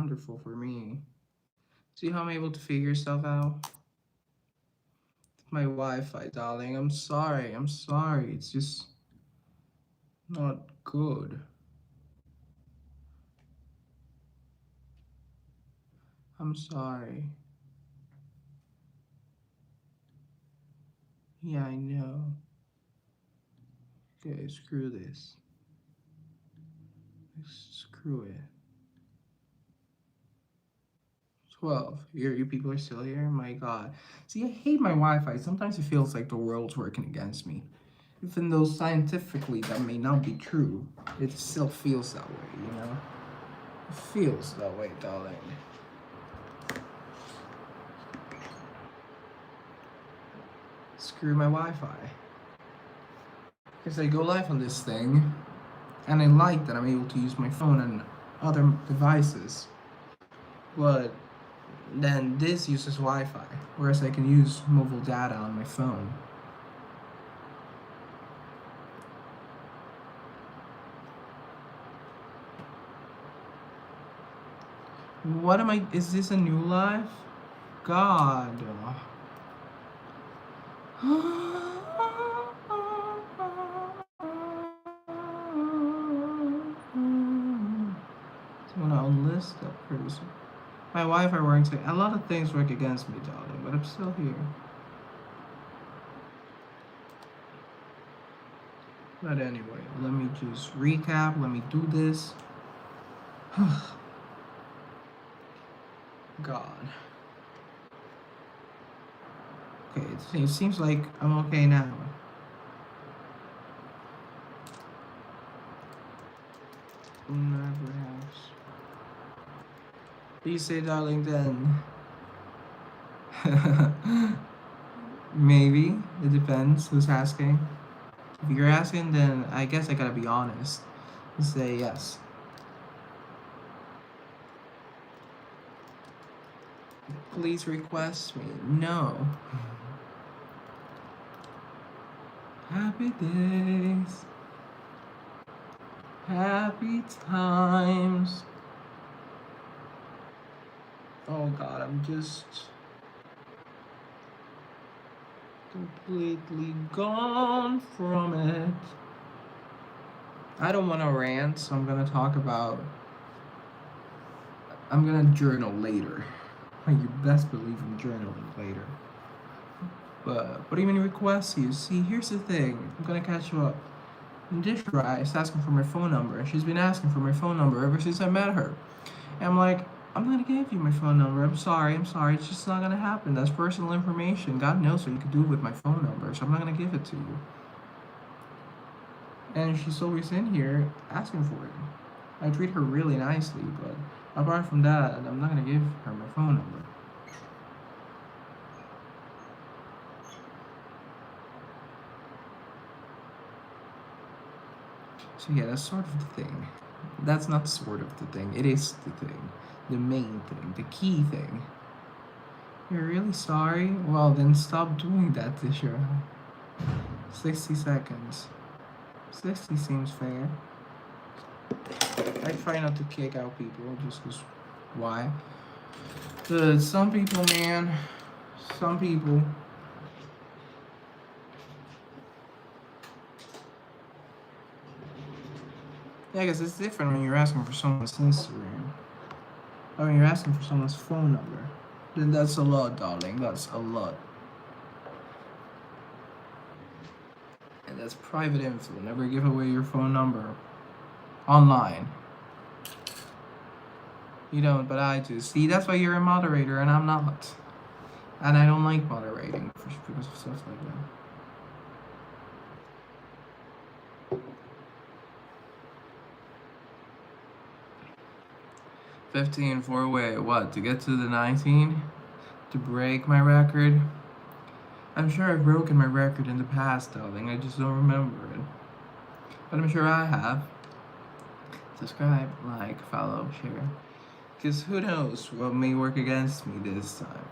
wonderful for me. See how I'm able to figure stuff out? My Wi-Fi, darling. I'm sorry. I'm sorry. It's just not good. I'm sorry. Yeah, I know. Okay, screw this. Screw it. 12. You people are still here? My god. See, I hate my Wi-Fi. Sometimes it feels like the world's working against me. Even though scientifically that may not be true, it still feels that way, you know? It feels that way, darling. Screw my Wi-Fi. Because I go live on this thing, and I like that I'm able to use my phone and other devices. But then this uses Wi-Fi, whereas I can use mobile data on my phone. What am I? Is this a new life? God. I'm gonna unlist that pretty soon. My Wi-Fi works. A lot of things work against me, darling, but I'm still here. But anyway, let me just recap. Let me do this. God. Okay, it seems like I'm okay now. Perhaps. Please say, darling, then. Maybe. It depends who's asking. If you're asking, then I guess I gotta be honest and say yes. Please request me. No. Happy days. Happy times. Oh god, I'm just completely gone from it. I don't want to rant, so I'm gonna talk about. I'm gonna journal later. Like, you best believe I'm journaling later. But what even requests you? See, here's the thing. I'm gonna catch you up. Dishra is asking for my phone number, and she's been asking for my phone number ever since I met her. And I'm like, I'm gonna give you my phone number. I'm sorry. It's just not gonna happen. That's personal information. God knows what you could do with my phone number, so I'm not gonna give it to you. And she's always in here asking for it. I treat her really nicely, but apart from that, I'm not gonna give her my phone number. So yeah, that's sort of the thing. That's not sort of the thing. It is the thing. The main thing. The key thing. You're really sorry? Well, then stop doing that, Tisha. 60 seconds. 60 seems fair. I try not to kick out people just because. Why? Some people, man. Some people. Yeah, I guess it's different when you're asking for someone's Instagram. Or when you're asking for someone's phone number. Then that's a lot, darling. That's a lot. And that's private info. Never give away your phone number online. You don't, but I do. See, that's why you're a moderator and I'm not. And I don't like moderating because of stuff like that. 15 for wait, what? To get to the 19? To break my record? I'm sure I've broken my record in the past, darling. I just don't remember it. But I'm sure I have. Subscribe, like, follow, share. Because who knows what may work against me this time.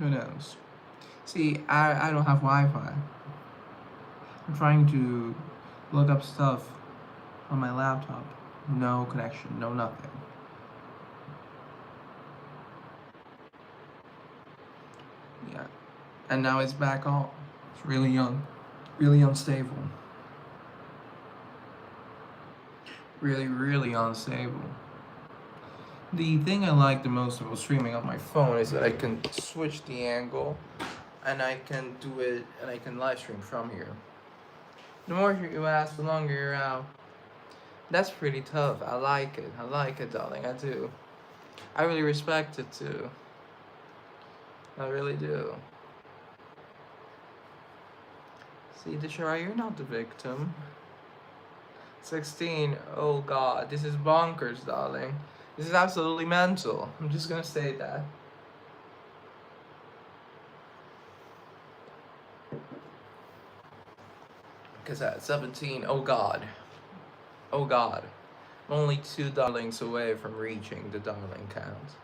Who knows? See, I don't have Wi-Fi. I'm trying to look up stuff on my laptop. No connection, no nothing. Yeah. And now it's back on. It's really young, really unstable. Really, really unstable. The thing I like the most about streaming on my phone is that I can switch the angle and I can do it and I can live stream from here. The more you ask, the longer you're out. That's pretty tough. I like it. I like it, darling. I do. I really respect it too. I really do. See, Deshara, you're not the victim. 16. Oh god, this is bonkers, darling. This is absolutely mental. I'm just gonna say that. Because at 17, oh god. Oh god. I'm only 2 darlings away from reaching the darling count.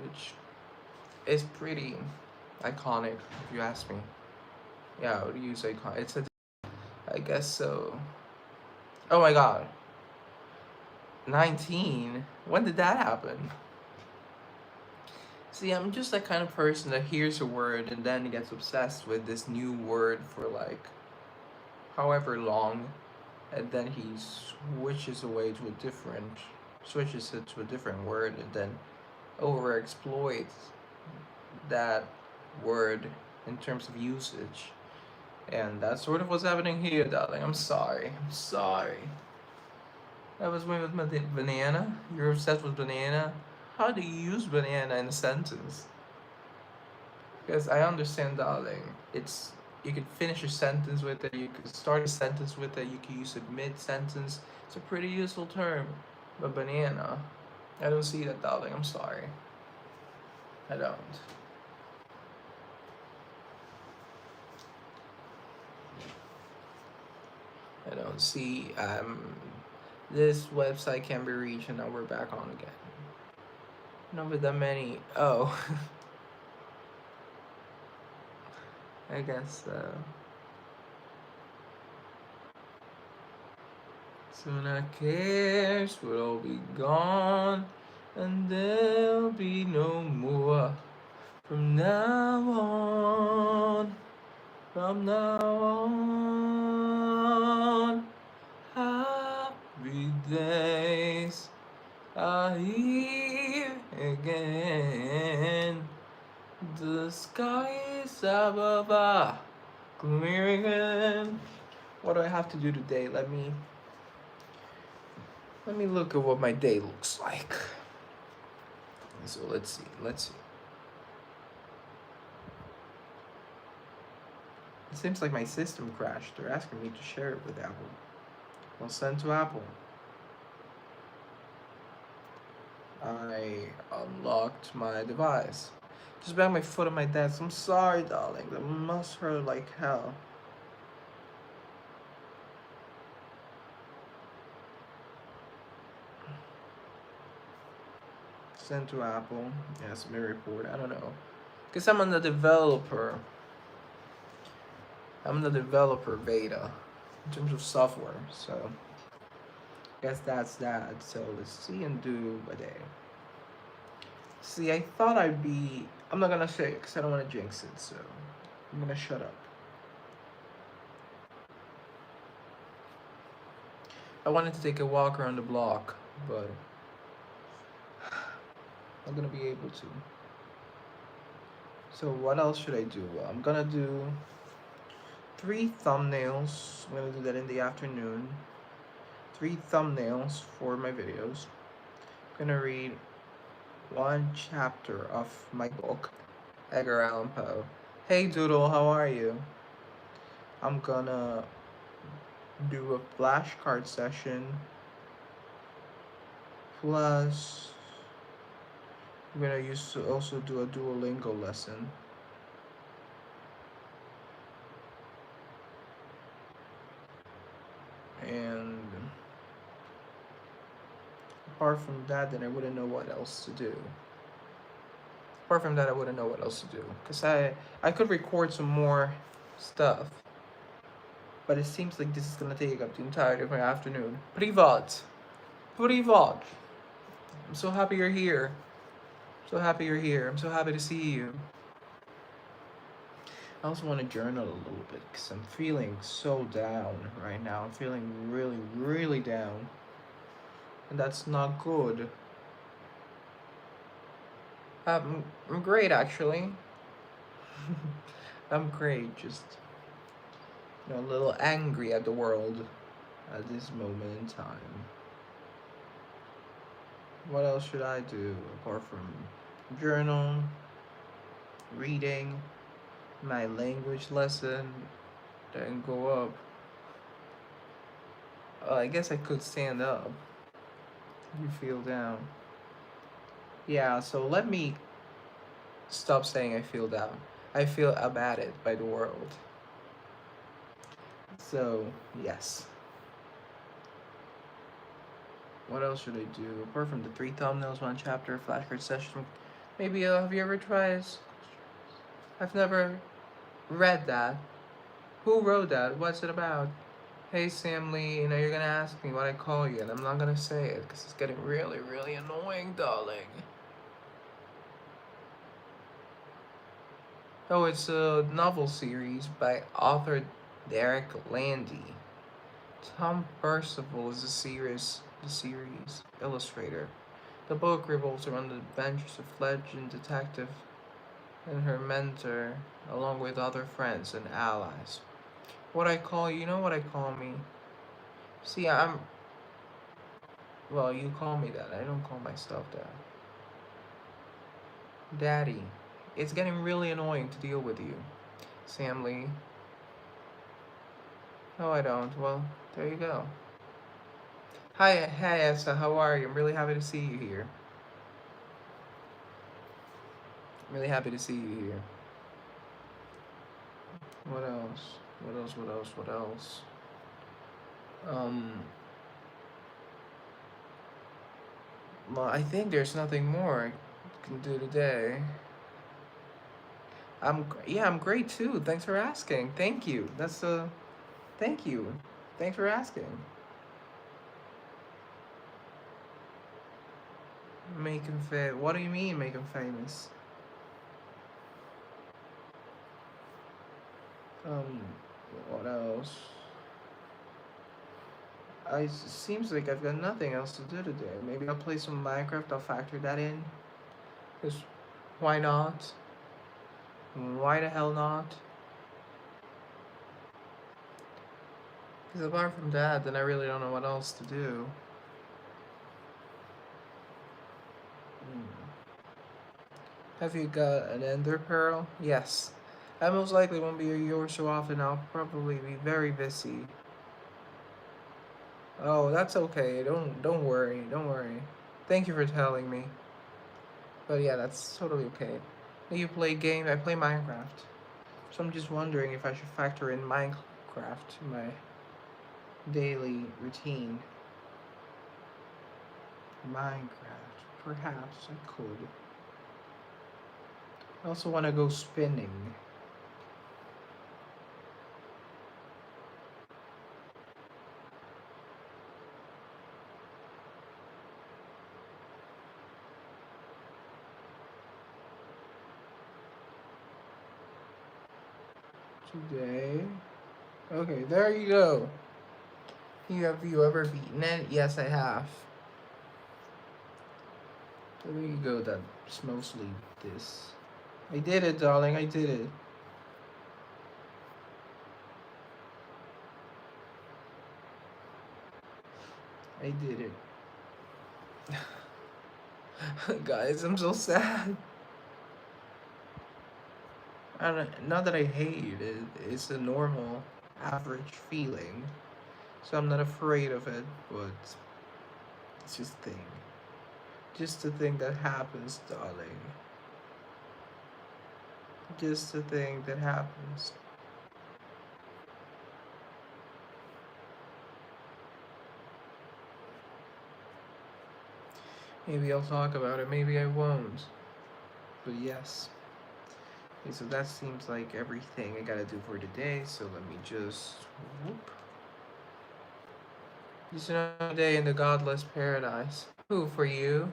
Which is pretty iconic, if you ask me. Yeah, what do you use iconic? It's a. I guess so. Oh my god. 19? When did that happen? See, I'm just that kind of person that hears a word and then gets obsessed with this new word for like however long, and then he switches it to a different word, and then over exploits that word in terms of usage. And that's sort of what's happening here, darling. I'm sorry. I'm sorry. That was with banana. You're obsessed with banana. How do you use banana in a sentence? Because I understand, darling. It's you can finish a sentence with it. You can start a sentence with it. You can use it mid sentence. It's a pretty useful term. But banana, I don't see that, darling. I'm sorry. I don't. I don't see. This website can be reached, and now we're back on again. Not with that many. Oh. I guess so. Soon our cares will all be gone, and there'll be no more from now on. From now on, happy days are here again. The sky is above us, clear again. What do I have to do today? Let me look at what my day looks like. So let's see. It seems like my system crashed. They're asking me to share it with Apple. I'll send to Apple. I unlocked my device. Just banged my foot on my desk. I'm sorry, darling. That must hurt like hell. Send to Apple. Yes, may report. I don't know. Because I'm the developer. I'm the developer beta in terms of software. So I guess that's that. So let's see and do a day. See, I thought I'd be. I'm not gonna say it because I don't want to jinx it. So I'm gonna shut up. I wanted to take a walk around the block, but I'm gonna be able to. So what else should I do? I'm gonna do 3 thumbnails. I'm gonna do that in the afternoon. 3 thumbnails for my videos. I'm gonna read 1 chapter of my book, Edgar Allan Poe. Hey Doodle, how are you? I'm gonna do a flashcard session. Plus, I'm gonna also do a Duolingo lesson. And apart from that, then I wouldn't know what else to do. Because I could record some more stuff. But it seems like this is gonna take up the entirety of my afternoon. Privat! What do you thought? I'm so happy you're here. So happy you're here. I'm so happy to see you. I also want to journal a little bit because I'm feeling so down right now. I'm feeling really, really down. And that's not good. I'm great actually. I'm great, just a little angry at the world at this moment in time. What else should I do apart from journal, reading, my language lesson, then go up? I guess I could stand up. You feel down. Yeah, so let me stop saying I feel down. I feel abandoned by the world. So, yes. What else should I do? Apart from the 3 thumbnails, 1 chapter, flashcard session. Maybe, have you ever tried? I've never read that. Who wrote that? What's it about? Hey Sam Lee, you're gonna ask me what I call you, and I'm not gonna say it because it's getting really, really annoying, darling. Oh, it's a novel series by author Derek Landy. Tom Percival is the series illustrator. The book revolves around the adventures of legend detective and her mentor, along with other friends and allies. What I call you know what I call me? See, well, you call me that. I don't call myself that. Daddy. It's getting really annoying to deal with you, Sam Lee. No, I don't. Well, there you go. Hi, Essa. How are you? I'm really happy to see you here. I'm really happy to see you here. What else? What else? What else? What else? Um. Well, I think there's nothing more I can do today. I'm great too. Thanks for asking. Thank you. Thank you. Thanks for asking. Make him famous. What do you mean make him famous? Um, what else? It seems like I've got nothing else to do today. Maybe I'll play some Minecraft. I'll factor that in. Cause why not? Why the hell not? Because apart from that, then I really don't know what else to do. Have you got an ender pearl? Yes. I most likely won't be yours so often. I'll probably be very busy. Oh, that's okay. Don't worry. Don't worry. Thank you for telling me. But yeah, that's totally okay. You play games. I play Minecraft. So I'm just wondering if I should factor in Minecraft in my daily routine. Minecraft. Perhaps I could. I also want to go spinning. Today. Okay, there you go. Have you ever beaten it? Yes, I have. There you go. That's mostly this. I did it, darling. I did it. I did it. Guys, I'm so sad. Not that I hate it. It's a normal, average feeling. So I'm not afraid of it, but it's just a thing. Just a thing that happens, darling. Just a thing that happens. Maybe I'll talk about it, maybe I won't. But yes. Okay, so that seems like everything I gotta do for today. So let me just whoop. Just another day in the godless paradise. Who, for you?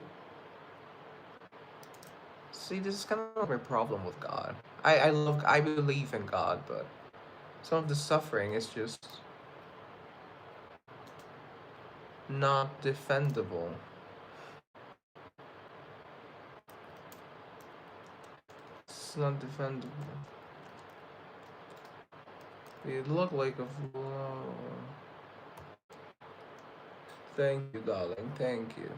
See, this is kind of my problem with God. I believe in God, but some of the suffering is just not defendable. It's not defendable. You look like a flower. Thank you, darling. Thank you.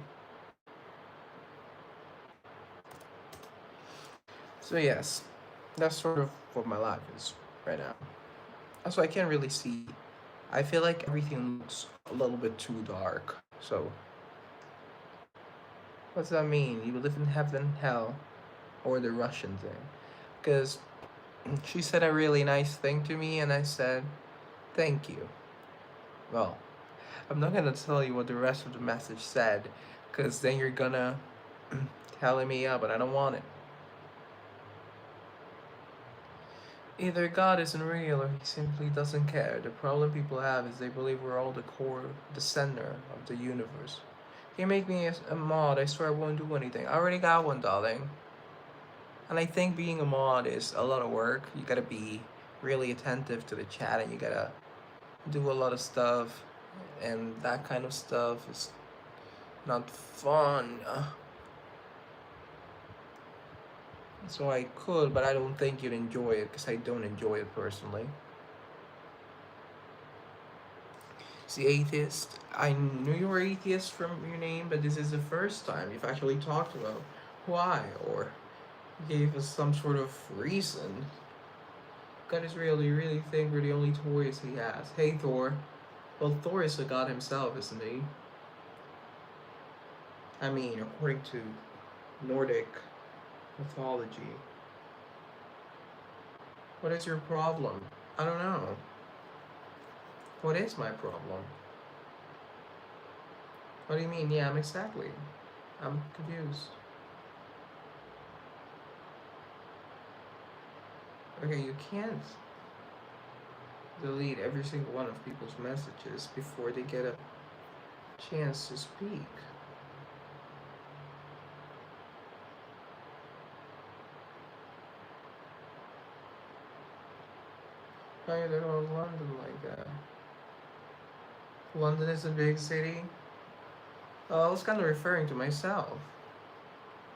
So yes, that's sort of what my life is right now. Also, I can't really see. I feel like everything looks a little bit too dark. So, what's that mean? You live in heaven, hell, or the Russian thing? Because she said a really nice thing to me, and I said, thank you. Well, I'm not gonna tell you what the rest of the message said, because then you're gonna telling me, yeah, but I don't want it. Either God isn't real or he simply doesn't care. The problem people have is they believe we're all the core, the center of the universe. Can you make me a mod? I swear I won't do anything. I already got one, darling. And I think being a mod is a lot of work. You gotta be really attentive to the chat and you gotta do a lot of stuff. And that kind of stuff is not fun. So I could, but I don't think you'd enjoy it because I don't enjoy it personally. See, atheist. I knew you were atheist from your name, but this is the first time you've actually talked about why or gave us some sort of reason. God is real. Do you really think we're the only toys he has? Hey, Thor. Well, Thor is a god himself, isn't he? I mean, according to Nordic mythology. What is your problem? I don't know. What is my problem? What do you mean? Yeah, I'm exactly. I'm confused. Okay, you can't delete every single one of people's messages before they get a chance to speak. How are you talking about London like that? London is a big city. I was kind of referring to myself.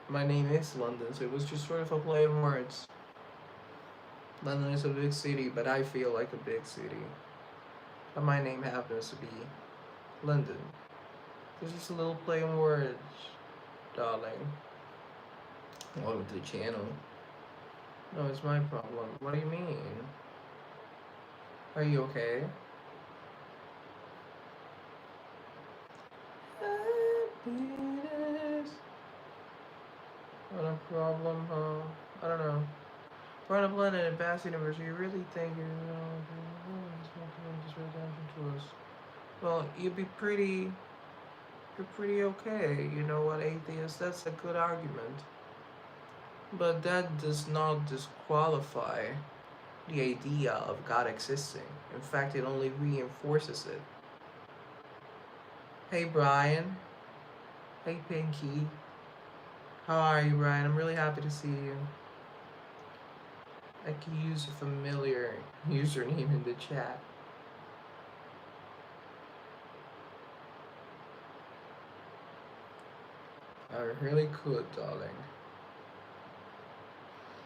My name is London, so it was just sort of a play on words. London is a big city, but I feel like a big city. But my name happens to be London. It's just a little play on words, darling. Welcome to the channel. No, it's my problem. What do you mean? Are you okay? Happiness. What a problem, huh? I don't know. We're on a planet in past universe. You really think just pay attention to us? Well, you're pretty okay. You know what, atheist? That's a good argument. But that does not disqualify the idea of God existing. In fact, it only reinforces it. Hey, Brian. Hey, Pinky. How are you, Brian? I'm really happy to see you. I can use a familiar username in the chat. I really could, darling.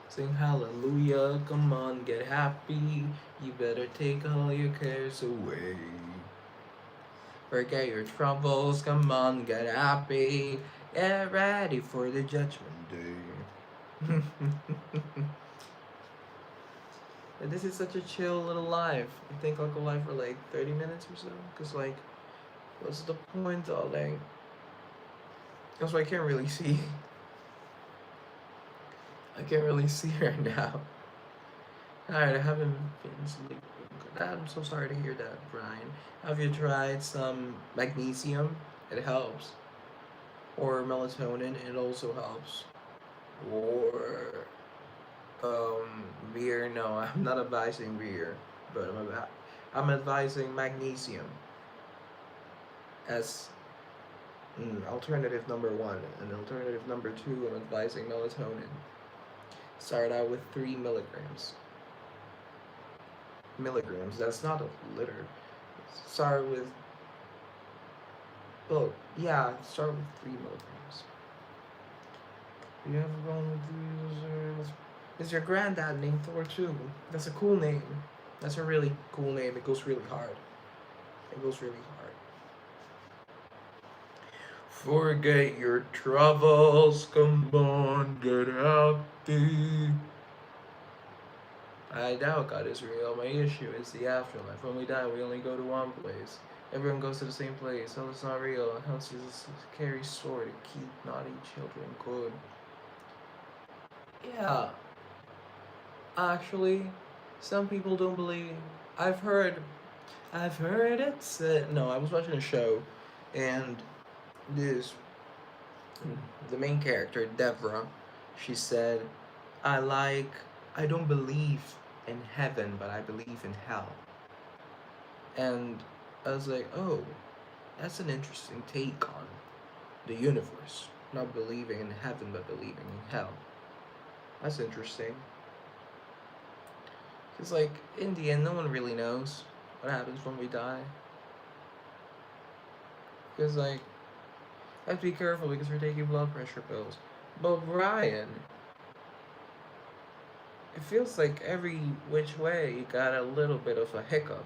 Sing hallelujah, come on, get happy. You better take all your cares away. Forget your troubles, come on, get happy. Get ready for the judgment day. And this is such a chill little life. I think I'll go live for like 30 minutes or so. Cause like, what's the point, darling? Also, I can't really see. I can't really see right now. Alright, I haven't been sleeping. I'm so sorry to hear that, Brian. Have you tried some magnesium? It helps. Or melatonin, it also helps. Or beer. No, I'm not advising beer, but I'm advising magnesium. as alternative number one. And alternative number two, I'm advising melatonin. Start out with 3 milligrams. Milligrams, that's not a liter. Start with, oh, yeah, start with 3 milligrams. You have a wrong with these. Is your granddad named Thor too? That's a cool name. That's a really cool name. It goes really hard. It goes really hard. Forget your troubles, come on, get happy. I doubt God is real. My issue is the afterlife. When we die, we only go to one place. Everyone goes to the same place. Hell is not real. Hell is just a scary sword to keep naughty children good. Yeah, actually, some people don't believe. I've heard, I've heard it said. No, I was watching a show, and this, the main character, Devra, she said, I like, I don't believe in heaven, but I believe in hell. And I was like, oh, that's an interesting take on the universe. Not believing in heaven, but believing in hell. That's interesting. Because, like, in the end, no one really knows what happens when we die. Because, like, I have to be careful because we're taking blood pressure pills. But Brian, it feels like every which way you got a little bit of a hiccup.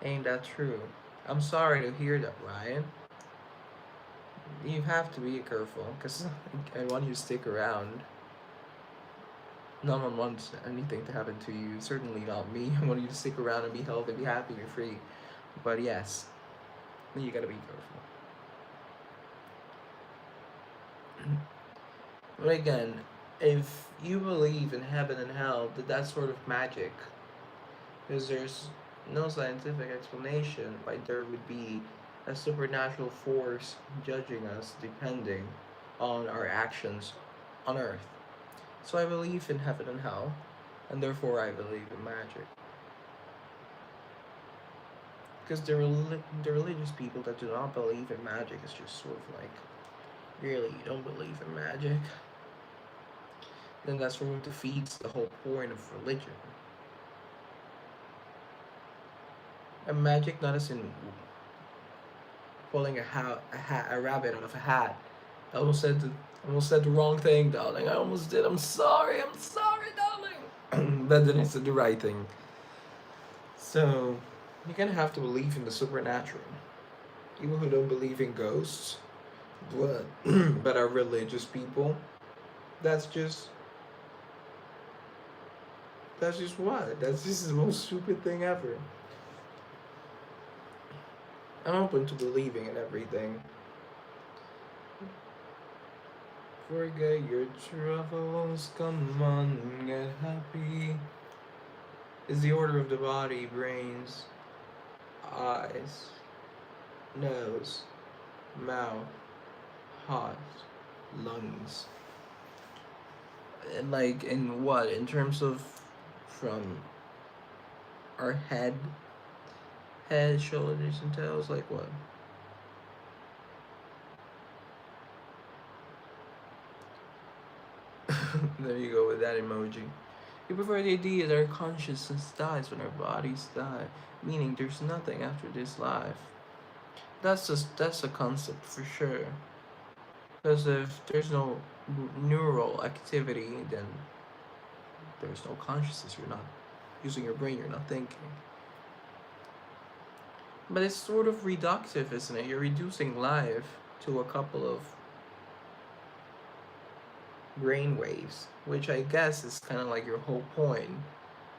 Ain't that true? I'm sorry to hear that, Ryan. You have to be careful because I want you to stick around. No one wants anything to happen to you. Certainly not me. I want you to stick around and be healthy, be happy, be free. But yes, you gotta be careful. But again, if you believe in heaven and hell, that's sort of magic. Because there's no scientific explanation why there would be a supernatural force judging us depending on our actions on earth. So I believe in heaven and hell, and therefore I believe in magic. Because the religious people that do not believe in magic is just sort of like, really, you don't believe in magic? Then that sort of defeats the whole point of religion. And magic, not as in pulling a rabbit out of a hat. I almost said the wrong thing, darling. I almost did. I'm sorry, darling. But then I said the right thing. So, you're gonna have to believe in the supernatural. People who don't believe in ghosts, but are religious people, that's just what? That's just the most stupid thing ever. I'm open to believing in everything. Forget your troubles, come on, get happy. Is the order of the body, brains, eyes, nose, mouth, heart, lungs. And like in what? In terms of from our head, shoulders, and toes, like what? There you go with that emoji. You prefer the idea that our consciousness dies when our bodies die, meaning there's nothing after this life. That's a concept for sure. Because if there's no neural activity, then there's no consciousness. You're not using your brain. You're not thinking. But it's sort of reductive, isn't it? You're reducing life to a couple of brain waves, which I guess is kind of like your whole point.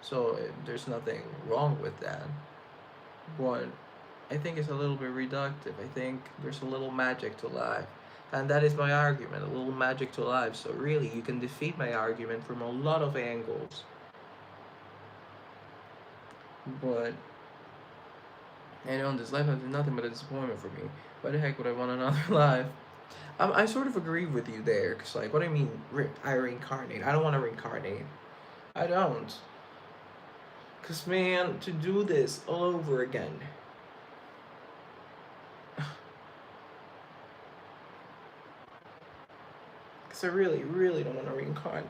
So there's nothing wrong with that. But I think it's a little bit reductive. I think there's a little magic to life. And that is my argument, a little magic to life. So really, you can defeat my argument from a lot of angles. But I know this life has been nothing but a disappointment for me. Why the heck would I want another life? I sort of agree with you there, because, like, what do I mean, I reincarnate? I don't want to reincarnate. I don't. Because, man, to do this all over again. Because I really, really don't want to reincarnate.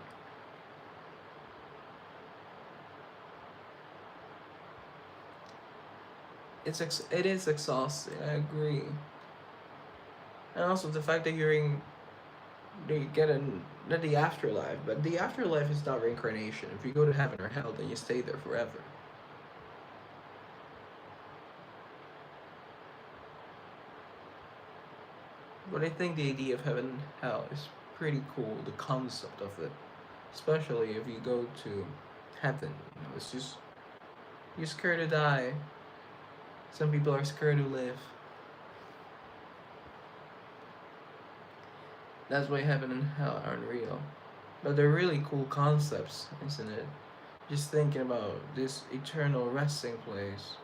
It is exhausting. I agree. And also the fact that you get in not the afterlife, but the afterlife is not reincarnation. If you go to heaven or hell, then you stay there forever. But I think the idea of heaven and hell is pretty cool. The concept of it, especially if you go to heaven, it's just you're scared to die. Some people are scared to live. That's why heaven and hell aren't real. But they're really cool concepts, isn't it? Just thinking about this eternal resting place.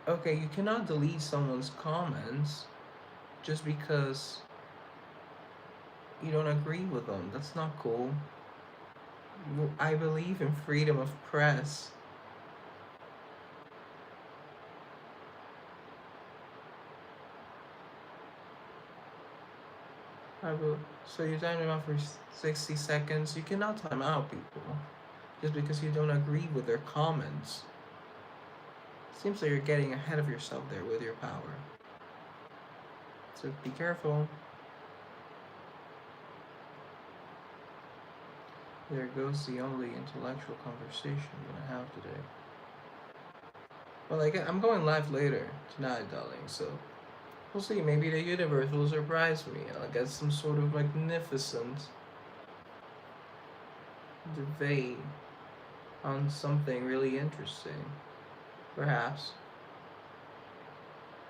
Okay, you cannot delete someone's comments just because you don't agree with them. That's not cool. I believe in freedom of press. I will. So you time them out for 60 seconds. You cannot time out people just because you don't agree with their comments. Seems like you're getting ahead of yourself there with your power. So be careful. There goes the only intellectual conversation we're gonna have today. Well, I'm going live later tonight, darling, so we'll see. Maybe the universe will surprise me and I'll get some sort of magnificent debate on something really interesting. Perhaps.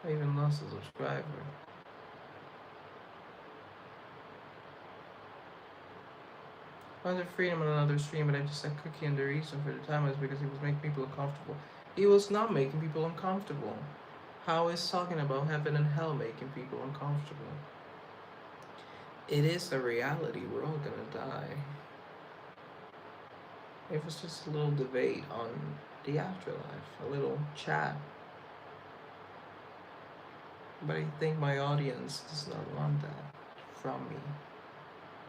I even lost a subscriber. Found the freedom on another stream, but I just said Cookie, and the reason for the time was because he was making people uncomfortable. He was not making people uncomfortable. How is talking about heaven and hell making people uncomfortable? It is a reality. We're all gonna die. It was just a little debate on the afterlife, a little chat. But I think my audience does not want that from me,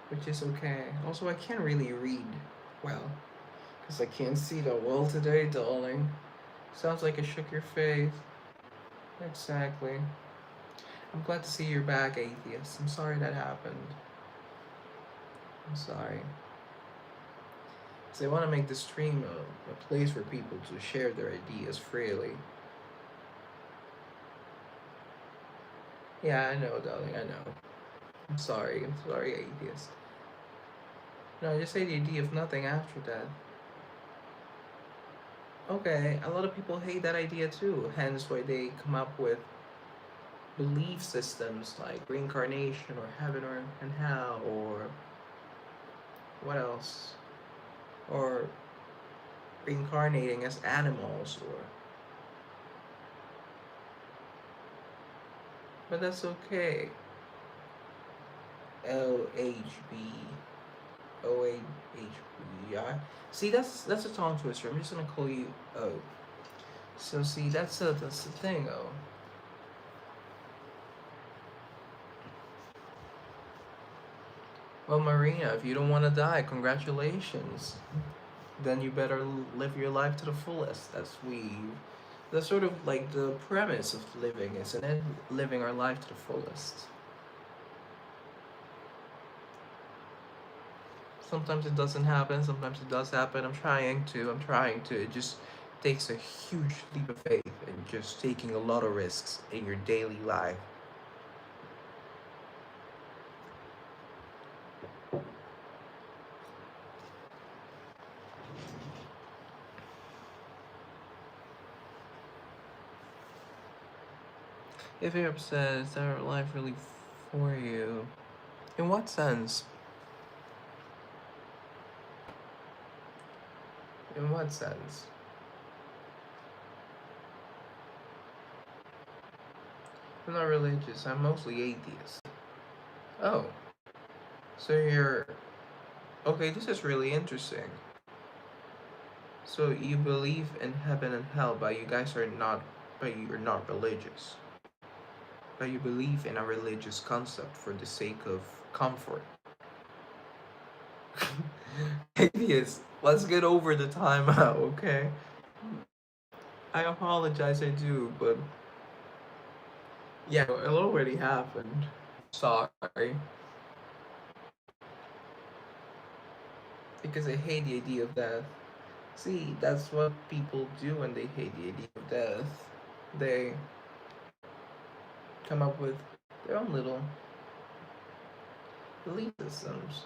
which is okay. Also, I can't really read well because I can't see that well today, darling. Sounds like I shook your faith. Exactly. I'm glad to see you're back, atheist. I'm sorry that happened. I'm sorry. Because I want to make the stream a place for people to share their ideas freely. Yeah, I know, darling, I know. I'm sorry, atheist. No, just say the idea of nothing after death. Okay, a lot of people hate that idea too, hence why they come up with belief systems like reincarnation or heaven or and hell or what else? Or reincarnating as animals or but that's okay. LHB OHB. See, that's a tongue twister. I'm just gonna call you O. So see, that's the thing, O. Well, Marina, if you don't want to die, congratulations. Then you better live your life to the fullest. That's sort of like the premise of living, isn't it? Living our life to the fullest. Sometimes it doesn't happen, sometimes it does happen. I'm trying to. It just takes a huge leap of faith and just taking a lot of risks in your daily life. If you're upset, is that life really for you? In what sense? In what sense? I'm not religious, I'm mostly atheist. Oh. So you're... Okay, this is really interesting. So you believe in heaven and hell, but you guys are not... But you're not religious. but you believe in a religious concept for the sake of comfort. Atheist, let's get over the timeout, okay? I apologize, I do, but yeah, it already happened. Sorry. Because I hate the idea of death. See, that's what people do when they hate the idea of death. They come up with their own little belief systems.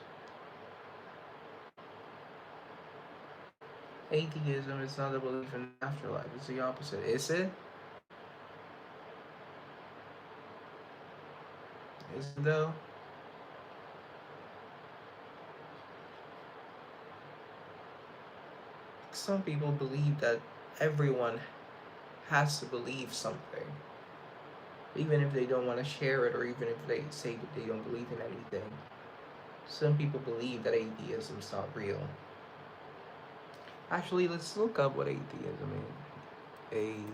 Atheism is not a belief in the afterlife, it's the opposite. Is it? Is it though? Some people believe that everyone has to believe something, even if they don't want to share it, or even if they say that they don't believe in anything. Some people believe that atheism is not real. Actually, let's look up what atheism is. Atheism.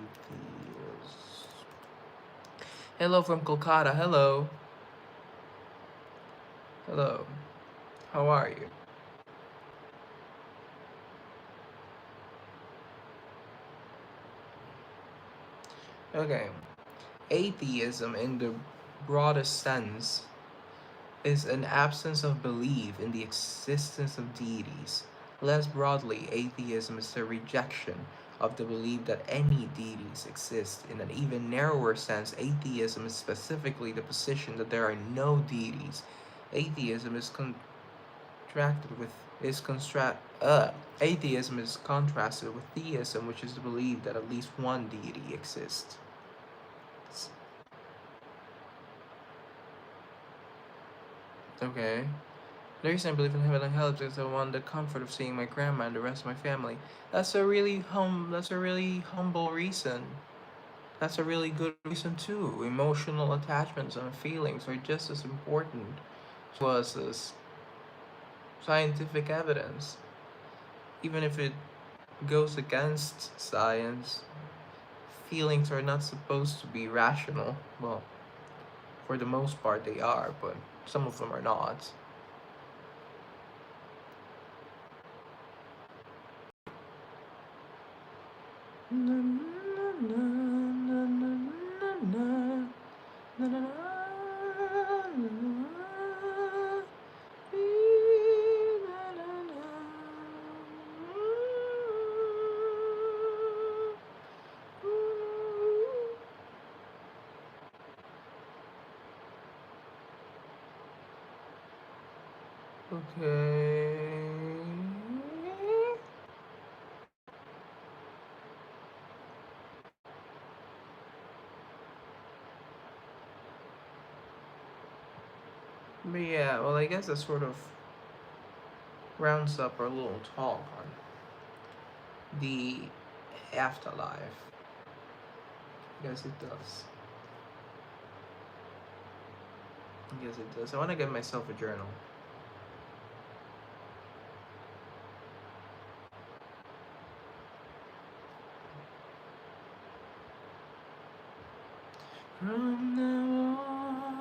Hello from Kolkata. Hello. Hello. How are you? Okay. Atheism, in the broadest sense, is an absence of belief in the existence of deities. Less broadly, atheism is the rejection of the belief that any deities exist. In an even narrower sense, atheism is specifically the position that there are no deities. Atheism is contracted with is construct Atheism is contrasted with theism, which is the belief that at least one deity exists. Okay. The reason I believe in heaven and hell is because I want the comfort of seeing my grandma and the rest of my family. That's a really humble reason. That's a really good reason too. Emotional attachments and feelings are just as important to us as scientific evidence. Even if it goes against science, feelings are not supposed to be rational. Well, for the most part they are, but some of them are not. Okay. But yeah, well, I guess that sort of rounds up our little talk on the afterlife. Yes, it does. Yes, it does. I want to get myself a journal. From now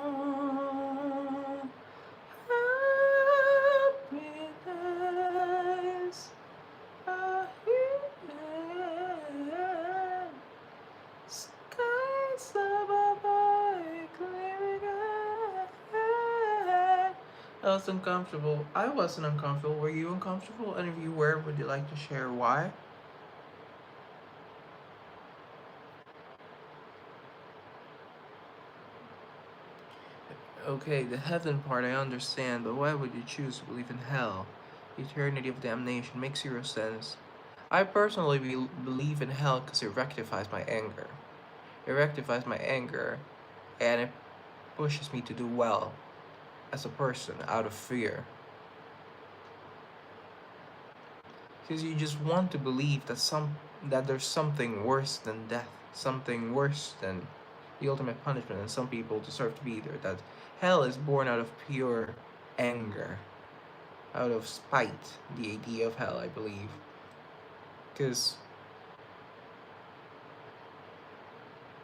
on, happiness, a hidden skies above are clearing ahead. I was uncomfortable. I wasn't uncomfortable. Were you uncomfortable? And if you were, would you like to share why? Okay, the heaven part I understand, but why would you choose to believe in hell? Eternity of damnation makes zero sense. I personally believe in hell because it rectifies my anger. It rectifies my anger, and it pushes me to do well as a person out of fear. Because you just want to believe that there's something worse than death, something worse than the ultimate punishment, and some people deserve to be there. That hell is born out of pure anger, out of spite. The idea of hell, I believe, because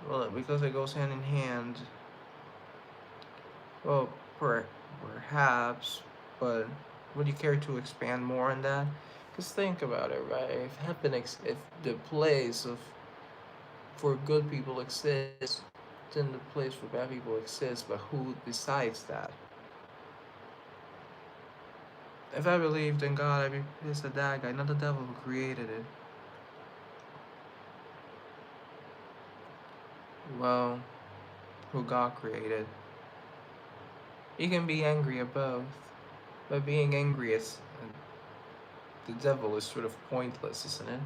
well, because it goes hand in hand Well, perhaps, but would you care to expand more on that? Because think about it, right? If the place of for good people exists, then the place for bad people exists. But who decides that? If I believed in God, I'd be pissed at that guy, not the devil who created it. Well, who God created. You can be angry at both, but being angry at the devil is sort of pointless, isn't it?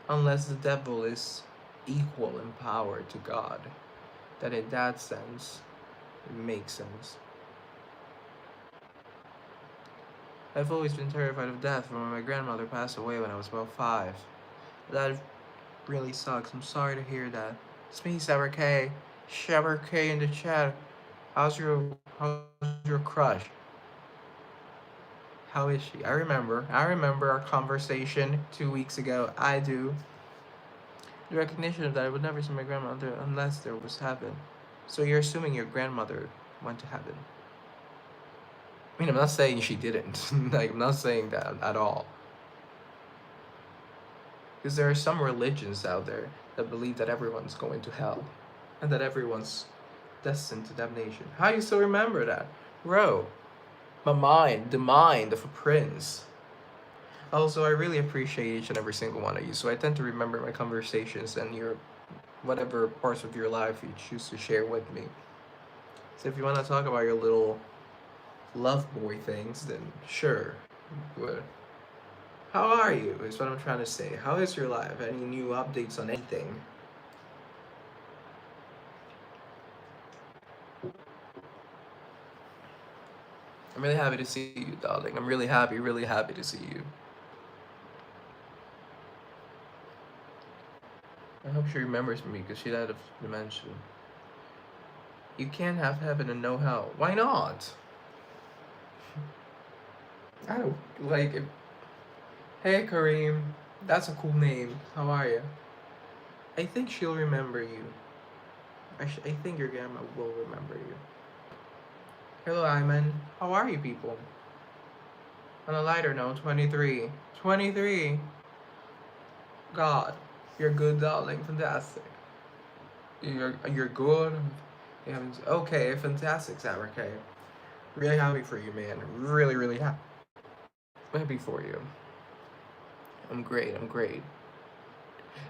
Unless the devil is equal in power to God. That in that sense, it makes sense. I've always been terrified of death from when my grandmother passed away when I was about 5. That really sucks. I'm sorry to hear that. It's me, Saber K. Saber K in the chat. How's your crush? How is she? I remember. I remember our conversation 2 weeks ago. I do. The recognition of that I would never see my grandmother unless there was heaven. So you're assuming your grandmother went to heaven. I mean, I'm not saying she didn't. Like, I'm not saying that at all. Because there are some religions out there that believe that everyone's going to hell and that everyone's destined to damnation. How do you still remember that? Bro, the mind of a prince. Also, I really appreciate each and every single one of you, so I tend to remember my conversations and your whatever parts of your life you choose to share with me. So if you want to talk about your little love boy things, then sure. But how are you? Is what I'm trying to say. How is your life? Any new updates on anything? I'm really happy to see you, darling. I'm really happy to see you. I hope she remembers me because she died of dementia. You can't have heaven and no hell. Why not? I don't like it. Hey Kareem, that's a cool name. How are you? I think she'll remember you. I think your grandma will remember you. Hello, Iman. How are you, people? On a lighter note, 23. 23. God, you're good, darling. Fantastic. You're good. Okay, fantastic, Saber K. Really happy for you, man. Really happy for you. I'm great. I'm great.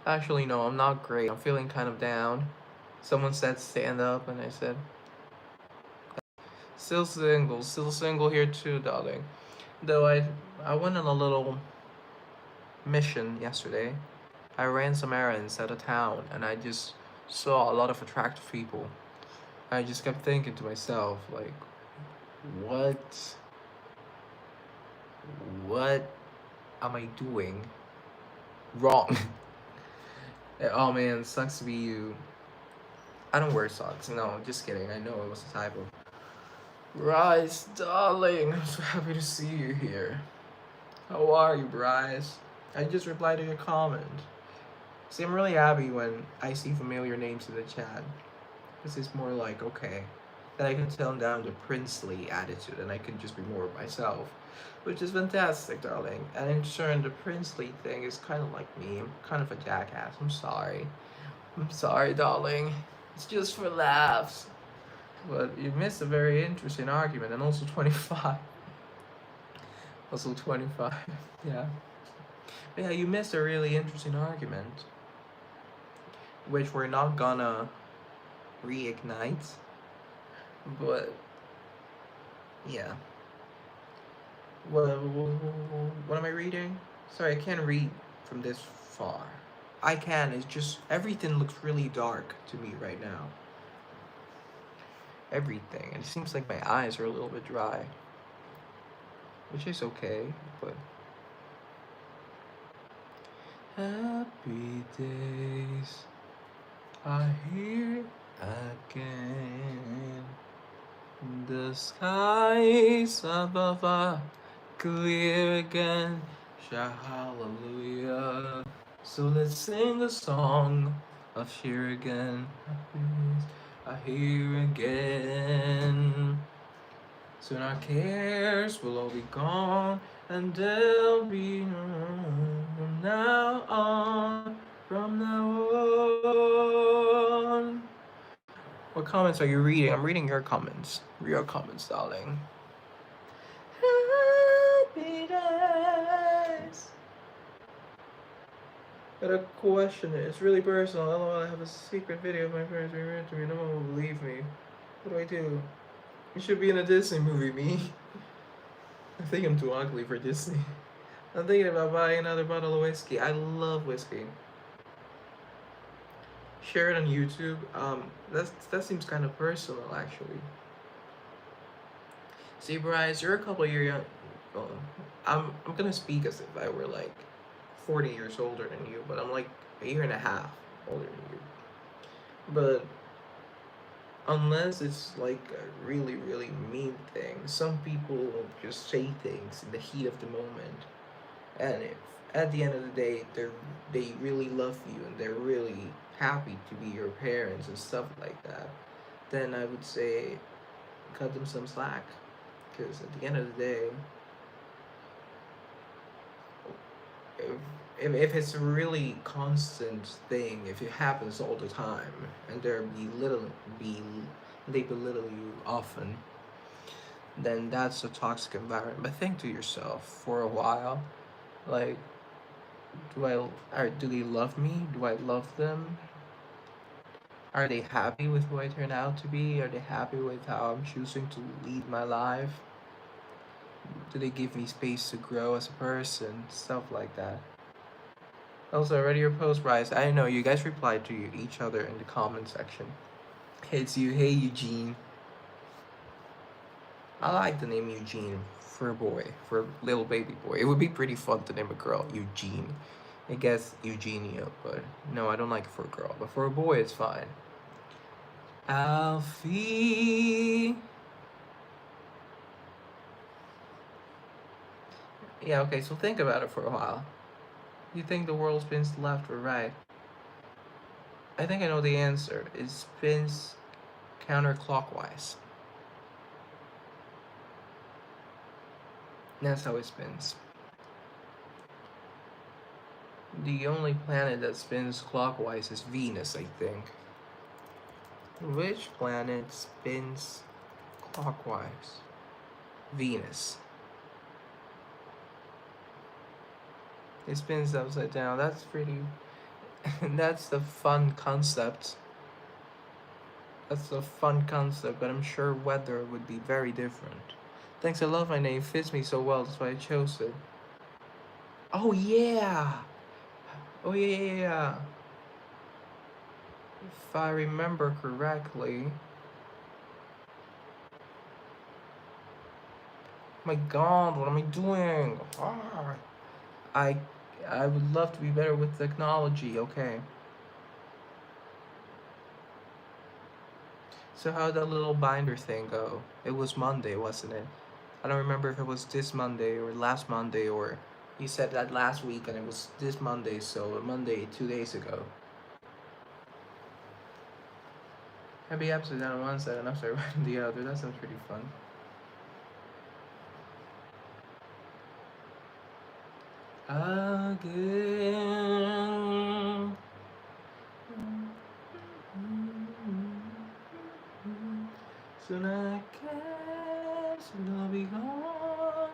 Actually, no, I'm not great. I'm feeling kind of down. Someone said stand up, and I said, still single here too, darling. Though I went on a little mission yesterday. I ran some errands out of town, and I just saw a lot of attractive people. I just kept thinking to myself, like, what, what am I doing wrong? Oh man, sucks to be you. I don't wear socks. No, just kidding. I know it was a typo. Bryce, darling, I'm so happy to see you here. How are you, Bryce? I just replied to your comment. See, I'm really happy when I see familiar names in the chat. Because it's more like, okay, that I can tone down the princely attitude and I can just be more of myself. Which is fantastic, darling. And in turn, the princely thing is kind of like me. I'm kind of a jackass. I'm sorry. I'm sorry, darling. It's just for laughs. But you missed a very interesting argument, and also 25. Also 25. Yeah. But yeah, you missed a really interesting argument, which we're not gonna reignite. But yeah. What am I reading? Sorry, I can't read from this far. I can. It's just everything looks really dark to me right now. Everything. It seems like my eyes are a little bit dry, which is okay. But happy days are here again. The skies above are clear again. Shout hallelujah. So let's sing a song of cheer again. Happy days. are here again. Soon our cares will all be gone, and there'll be no from now on, from now on. What comments are you reading? I'm reading your comments. Your comments, darling. Happy days. Got a question. It's really personal. LOL, I have a secret video of my parents being rude to me. No one will believe me. What do I do? You should be in a Disney movie, me. I think I'm too ugly for Disney. I'm thinking about buying another bottle of whiskey. I love whiskey. Share it on YouTube. That seems kind of personal, actually. See, Bryce, you're a couple years young. Well, I'm gonna speak as if I were like 40 years older than you, but I'm like a year and a half older than you. But unless it's like a really, really mean thing, some people just say things in the heat of the moment, and if at the end of the day they really love you and they're really happy to be your parents and stuff like that, then I would say cut them some slack, because at the end of the day, if it's a really constant thing, if it happens all the time, and they belittle you often, then that's a toxic environment. But think to yourself for a while, like, do they love me? Do I love them? Are they happy with who I turn out to be? Are they happy with how I'm choosing to lead my life? Do they give me space to grow as a person? Stuff like that. Also, I read your post, Bryce. I know you guys replied to each other in the comment section. Hey, it's you. Hey, Eugene. I like the name Eugene for a boy, for a little baby boy. It would be pretty fun to name a girl Eugene. I guess Eugenia, but no, I don't like it for a girl. But for a boy, it's fine. Alfie. Yeah, okay, so think about it for a while. You think the world spins left or right? I think I know the answer. It spins counterclockwise. That's how it spins. The only planet that spins clockwise is Venus, I think. Which planet spins clockwise? Venus. It spins upside down. That's pretty... that's the fun concept. That's a fun concept, but I'm sure weather would be very different. Thanks, I love my name. Fits me so well, that's why I chose it. Oh yeah! Oh yeah! If I remember correctly... My god, what am I doing? Ah. I would love to be better with technology, okay. So how'd that little binder thing go? It was Monday, wasn't it? I don't remember if it was this Monday or last Monday, or you said that last week and it was this Monday, so Monday 2 days ago. I'd be upside down on one side and upside right on the other. That sounds pretty fun. Again. Soon I guess we'll be gone,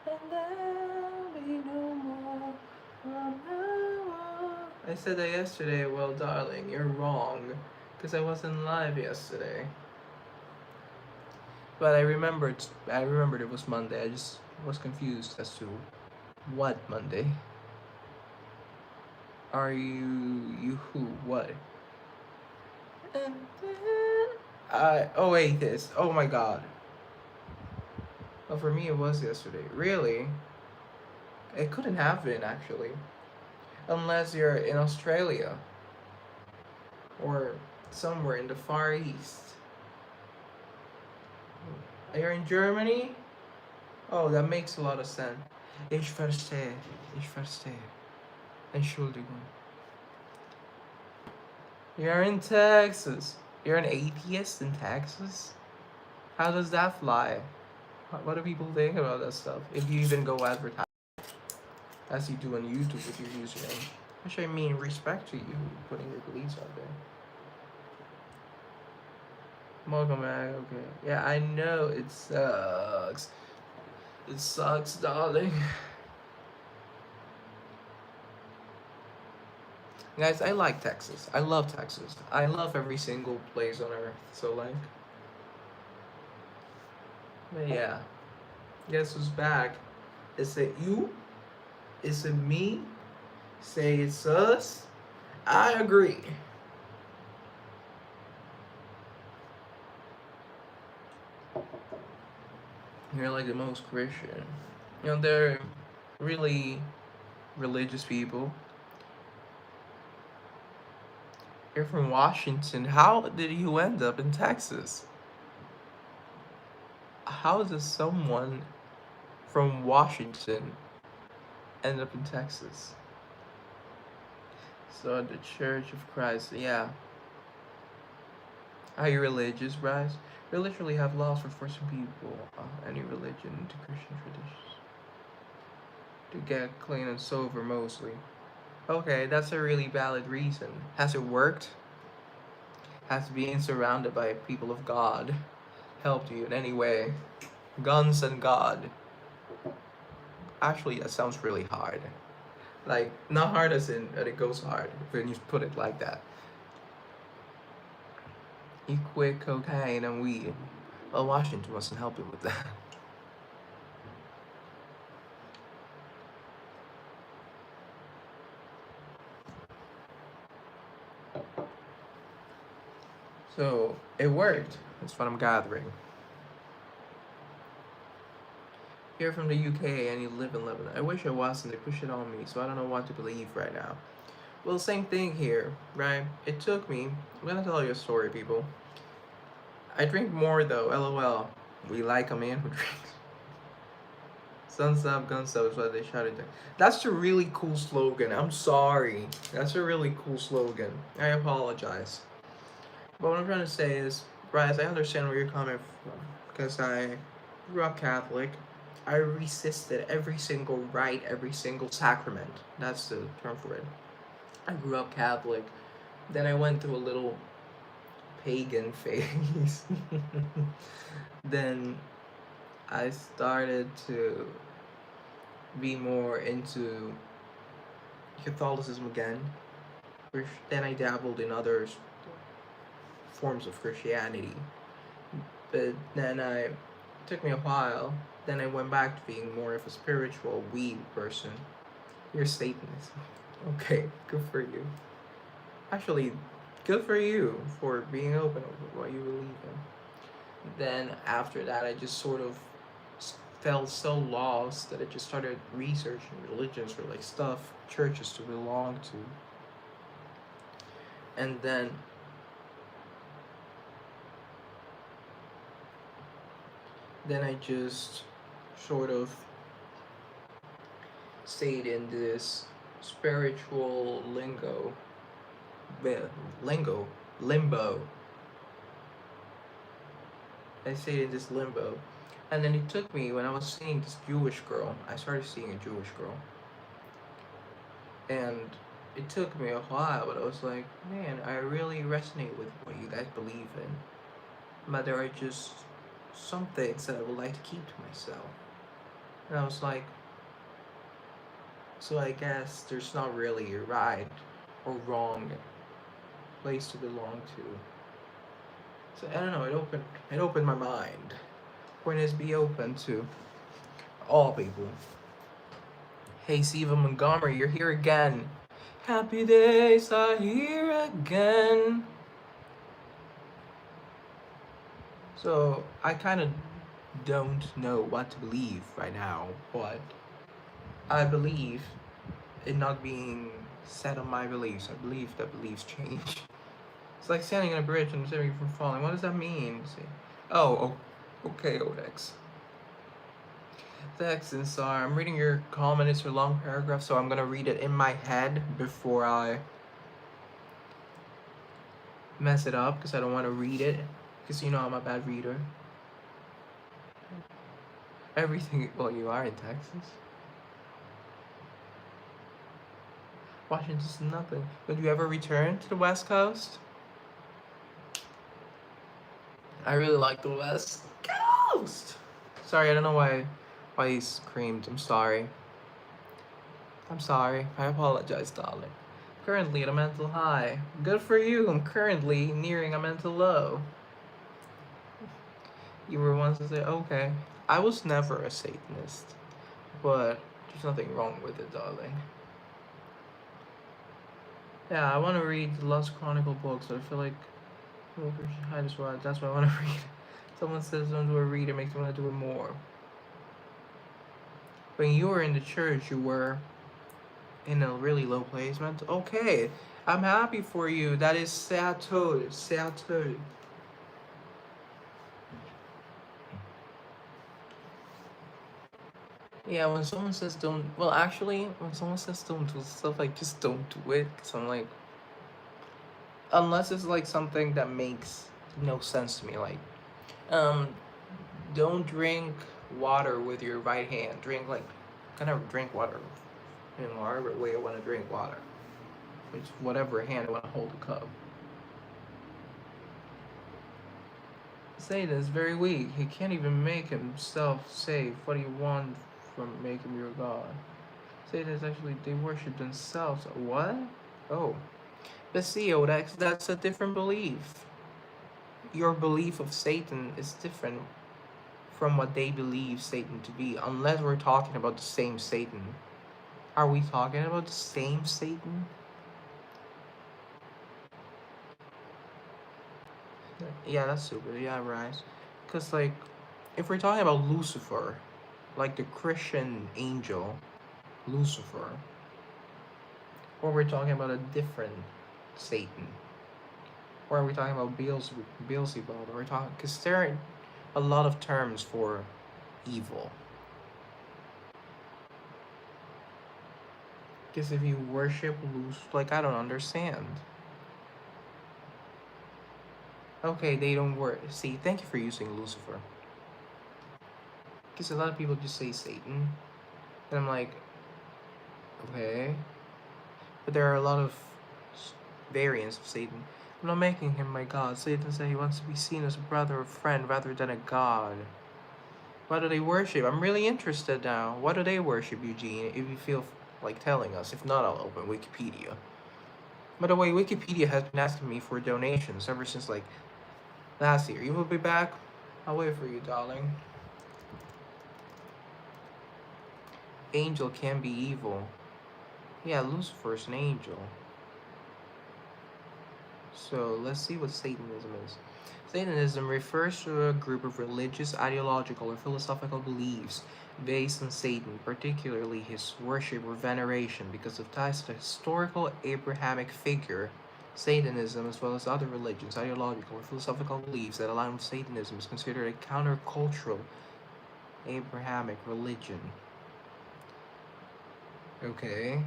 and there'll be no more from now on. I said that yesterday. Well, darling, you're wrong, because I wasn't live yesterday. But I remembered it was Monday. I just was confused as to what Monday. Are you who? What? Oh wait, this. Oh my god. Well, for me it was yesterday. Really? It couldn't have been, actually. Unless you're in Australia. Or somewhere in the Far East. You're in Germany? Oh, that makes a lot of sense. Ich verstehe. Ich verstehe. Entschuldigung. You're in Texas. You're an atheist in Texas? How does that fly? What do people think about that stuff? If you even go advertise as you do on YouTube with your username. Which I mean, respect to you putting your beliefs out there. Welcome back, okay. Yeah, I know it sucks. It sucks, darling. Guys, I like Texas. I love Texas. I love every single place on earth. So, like, but yeah. Guess who's back? Is it you? Is it me? Say it's us? I agree. You're like the most Christian. You know, they're really religious people. You're from Washington. How did you end up in Texas? How does someone from Washington end up in Texas? So the Church of Christ, yeah. Are you religious, Bryce? We literally have laws for forcing people, any religion, into Christian traditions to get clean and sober, mostly. Okay, that's a really valid reason. Has it worked? Has being surrounded by people of God helped you in any way? Guns and God. Actually, that sounds really hard. Like, not hard as in that it goes hard, when you put it like that. You quit cocaine and weed. Well, Washington wasn't helping with that. So, it worked. That's what I'm gathering. You're from the UK and you live in Lebanon. I wish I wasn't. They push it on me, so I don't know what to believe right now. Well, same thing here, right? It took me. I'm gonna tell you a story, people. I drink more though, lol. We like a man who drinks. Suns up, guns up is what they shouted there. That's a really cool slogan. I'm sorry. That's a really cool slogan. I apologize. But what I'm trying to say is, Bryce, I understand where you're coming from. Because I grew up Catholic. I resisted every single rite, every single sacrament. That's the term for it. I grew up Catholic. Then I went through a little pagan phase. Then I started to be more into Catholicism again. Then I dabbled in other forms of Christianity. But then it took me a while. Then I went back to being more of a spiritual weed person. You're Satanist. Okay, good for you. Actually, good for you for being open with what you believe in. Then after that, I just sort of felt so lost that I just started researching religions or like stuff, churches to belong to. And then I just sort of stayed in this spiritual limbo. I stayed in this limbo. And then it took me, when I was seeing this Jewish girl, I started seeing a Jewish girl. And it took me a while, but I was like, man, I really resonate with what you guys believe in. But there are just some things that I would like to keep to myself. And I was like, so I guess there's not really a right or wrong place to belong to. So I don't know, it opened my mind. Point is, be open to all people. Hey Stephen Montgomery, you're here again. Happy days are here again. So I kind of don't know what to believe right now, but I believe in not being set on my beliefs. I believe that beliefs change. It's like standing on a bridge and saving you from falling. What does that mean? See? Oh, okay, Odex. Thanks, and so I'm reading your comment. It's a long paragraph, so I'm gonna read it in my head before I mess it up because I don't want to read it. Because you know I'm a bad reader. Everything. Well, you are in Texas. Washington's nothing. Would you ever return to the West Coast? I really like the West Coast. Sorry, I don't know why he screamed. I'm sorry. I'm sorry. I apologize, darling. Currently at a mental high. Good for you. I'm currently nearing a mental low. You were once to say, okay. I was never a Satanist, but there's nothing wrong with it, darling. Yeah, I want to read the Lost Chronicle books. I feel like that's why I want to read. Someone says don't do a read, it makes me want to do it more. When you were in the church, you were in a really low placement. Okay, I'm happy for you. That is settled. Settled. Yeah, when someone says don't, well, actually, when someone says don't do stuff, like just don't do it. Cause I'm like, unless it's like something that makes no sense to me, like, um, don't drink water with your right hand. Drink like, kind of drink water in whatever way I want to drink water. It's whatever hand I want to hold the cup. Satan is very weak. He can't even make himself safe. What do you want from making your God? Satan is actually, they worship themselves. What? Oh. But see, Odex, that's a different belief. Your belief of Satan is different from what they believe Satan to be, unless we're talking about the same Satan. Are we talking about the same Satan? Yeah, that's stupid. Yeah, right. Because, like, if we're talking about Lucifer, like the Christian angel, Lucifer, or we're talking about a different Satan, or are we talking about Beelzebub, or we're talking, because there are a lot of terms for evil. Because if you worship Lucifer, like, I don't understand. Okay, they don't work. See, thank you for using Lucifer. Because a lot of people just say Satan, and I'm like, okay. But there are a lot of variants of Satan. I'm not making him my god. Satan said he wants to be seen as a brother or friend rather than a god. What do they worship? I'm really interested now. What do they worship, Eugene? If you feel like telling us. If not, I'll open Wikipedia. By the way, Wikipedia has been asking me for donations ever since, like, last year. You will be back? I'll wait for you, darling. Angel can be evil. Yeah, Lucifer's an angel. So let's see what Satanism is. Satanism refers to a group of religious, ideological, or philosophical beliefs based on Satan, particularly his worship or veneration, because of ties to the historical Abrahamic figure. Satanism, as well as other religions, ideological, or philosophical beliefs that align with Satanism, is considered a countercultural Abrahamic religion. Okay.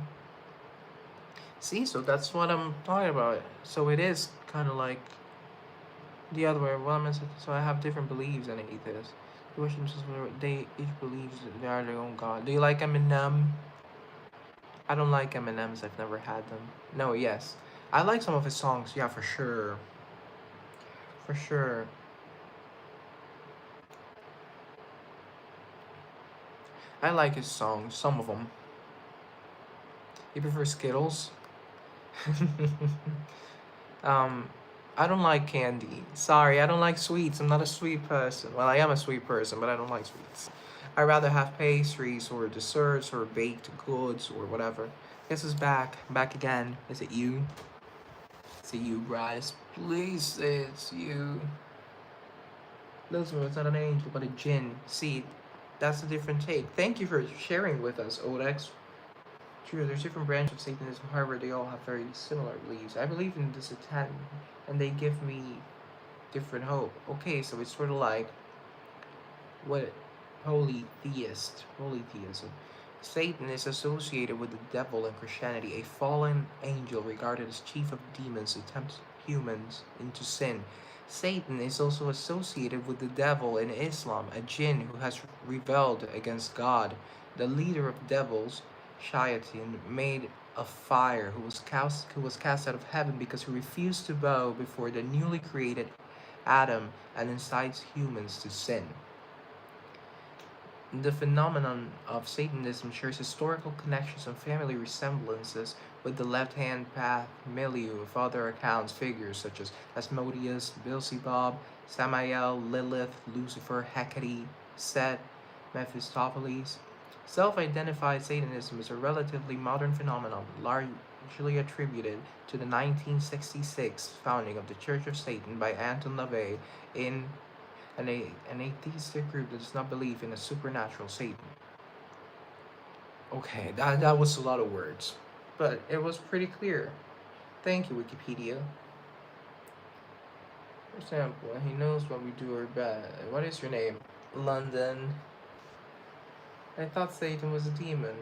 See, so that's what I'm talking about. So it is kind of like the other way. Well, so I have different beliefs and atheists. They worship themselves, they each believes that they are their own god. Do you like Eminem? I don't like M&Ms. I've never had them. No, yes. I like some of his songs. Yeah, for sure. For sure. I like his songs. Some of them. You prefer Skittles? I don't like candy. Sorry, I don't like sweets. I'm not a sweet person. Well, I am a sweet person, but I don't like sweets. I'd rather have pastries or desserts or baked goods or whatever. This is back. Back again. Is it you? Is it you, Bryce? Please say it's you. Lucifer, it's not an angel, but a jinn. See, that's a different take. Thank you for sharing with us, Odex. True, there's different branches of Satanism, however, they all have very similar beliefs. I believe in the Satan, and they give me different hope. Okay, so it's sort of like what polytheism. Satan is associated with the devil in Christianity, a fallen angel regarded as chief of demons, attempts humans into sin. Satan is also associated with the devil in Islam, a jinn who has rebelled against God. The leader of devils, Shayatin, made of fire, who was cast out of heaven because he refused to bow before the newly created Adam and incites humans to sin. The phenomenon of Satanism shares historical connections and family resemblances with the left-hand path milieu of other accounts figures such as Asmodeus, Beelzebub, Samael, Lilith, Lucifer, Hecate, Set, Mephistopheles. Self-identified Satanism is a relatively modern phenomenon, largely attributed to the 1966 founding of the Church of Satan by Anton LaVey in an atheistic group that does not believe in a supernatural Satan. Okay, that was a lot of words, but it was pretty clear. Thank you, Wikipedia. For example, he knows what we do or bad. What is your name? London. I thought Satan was a demon.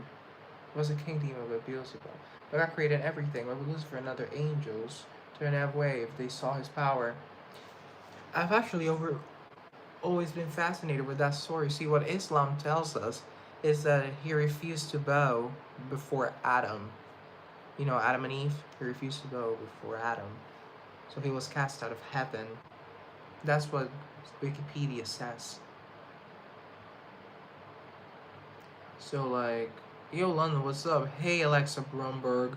Was a king demon but Beelzebub. But God created everything. But Lucifer and other angels turned that way if they saw his power. I've actually always been fascinated with that story. See, what Islam tells us is that he refused to bow before Adam. You know, Adam and Eve, he refused to bow before Adam. So he was cast out of heaven. That's what Wikipedia says. So, like, yo, London, what's up? Hey, Alexa Bromberg.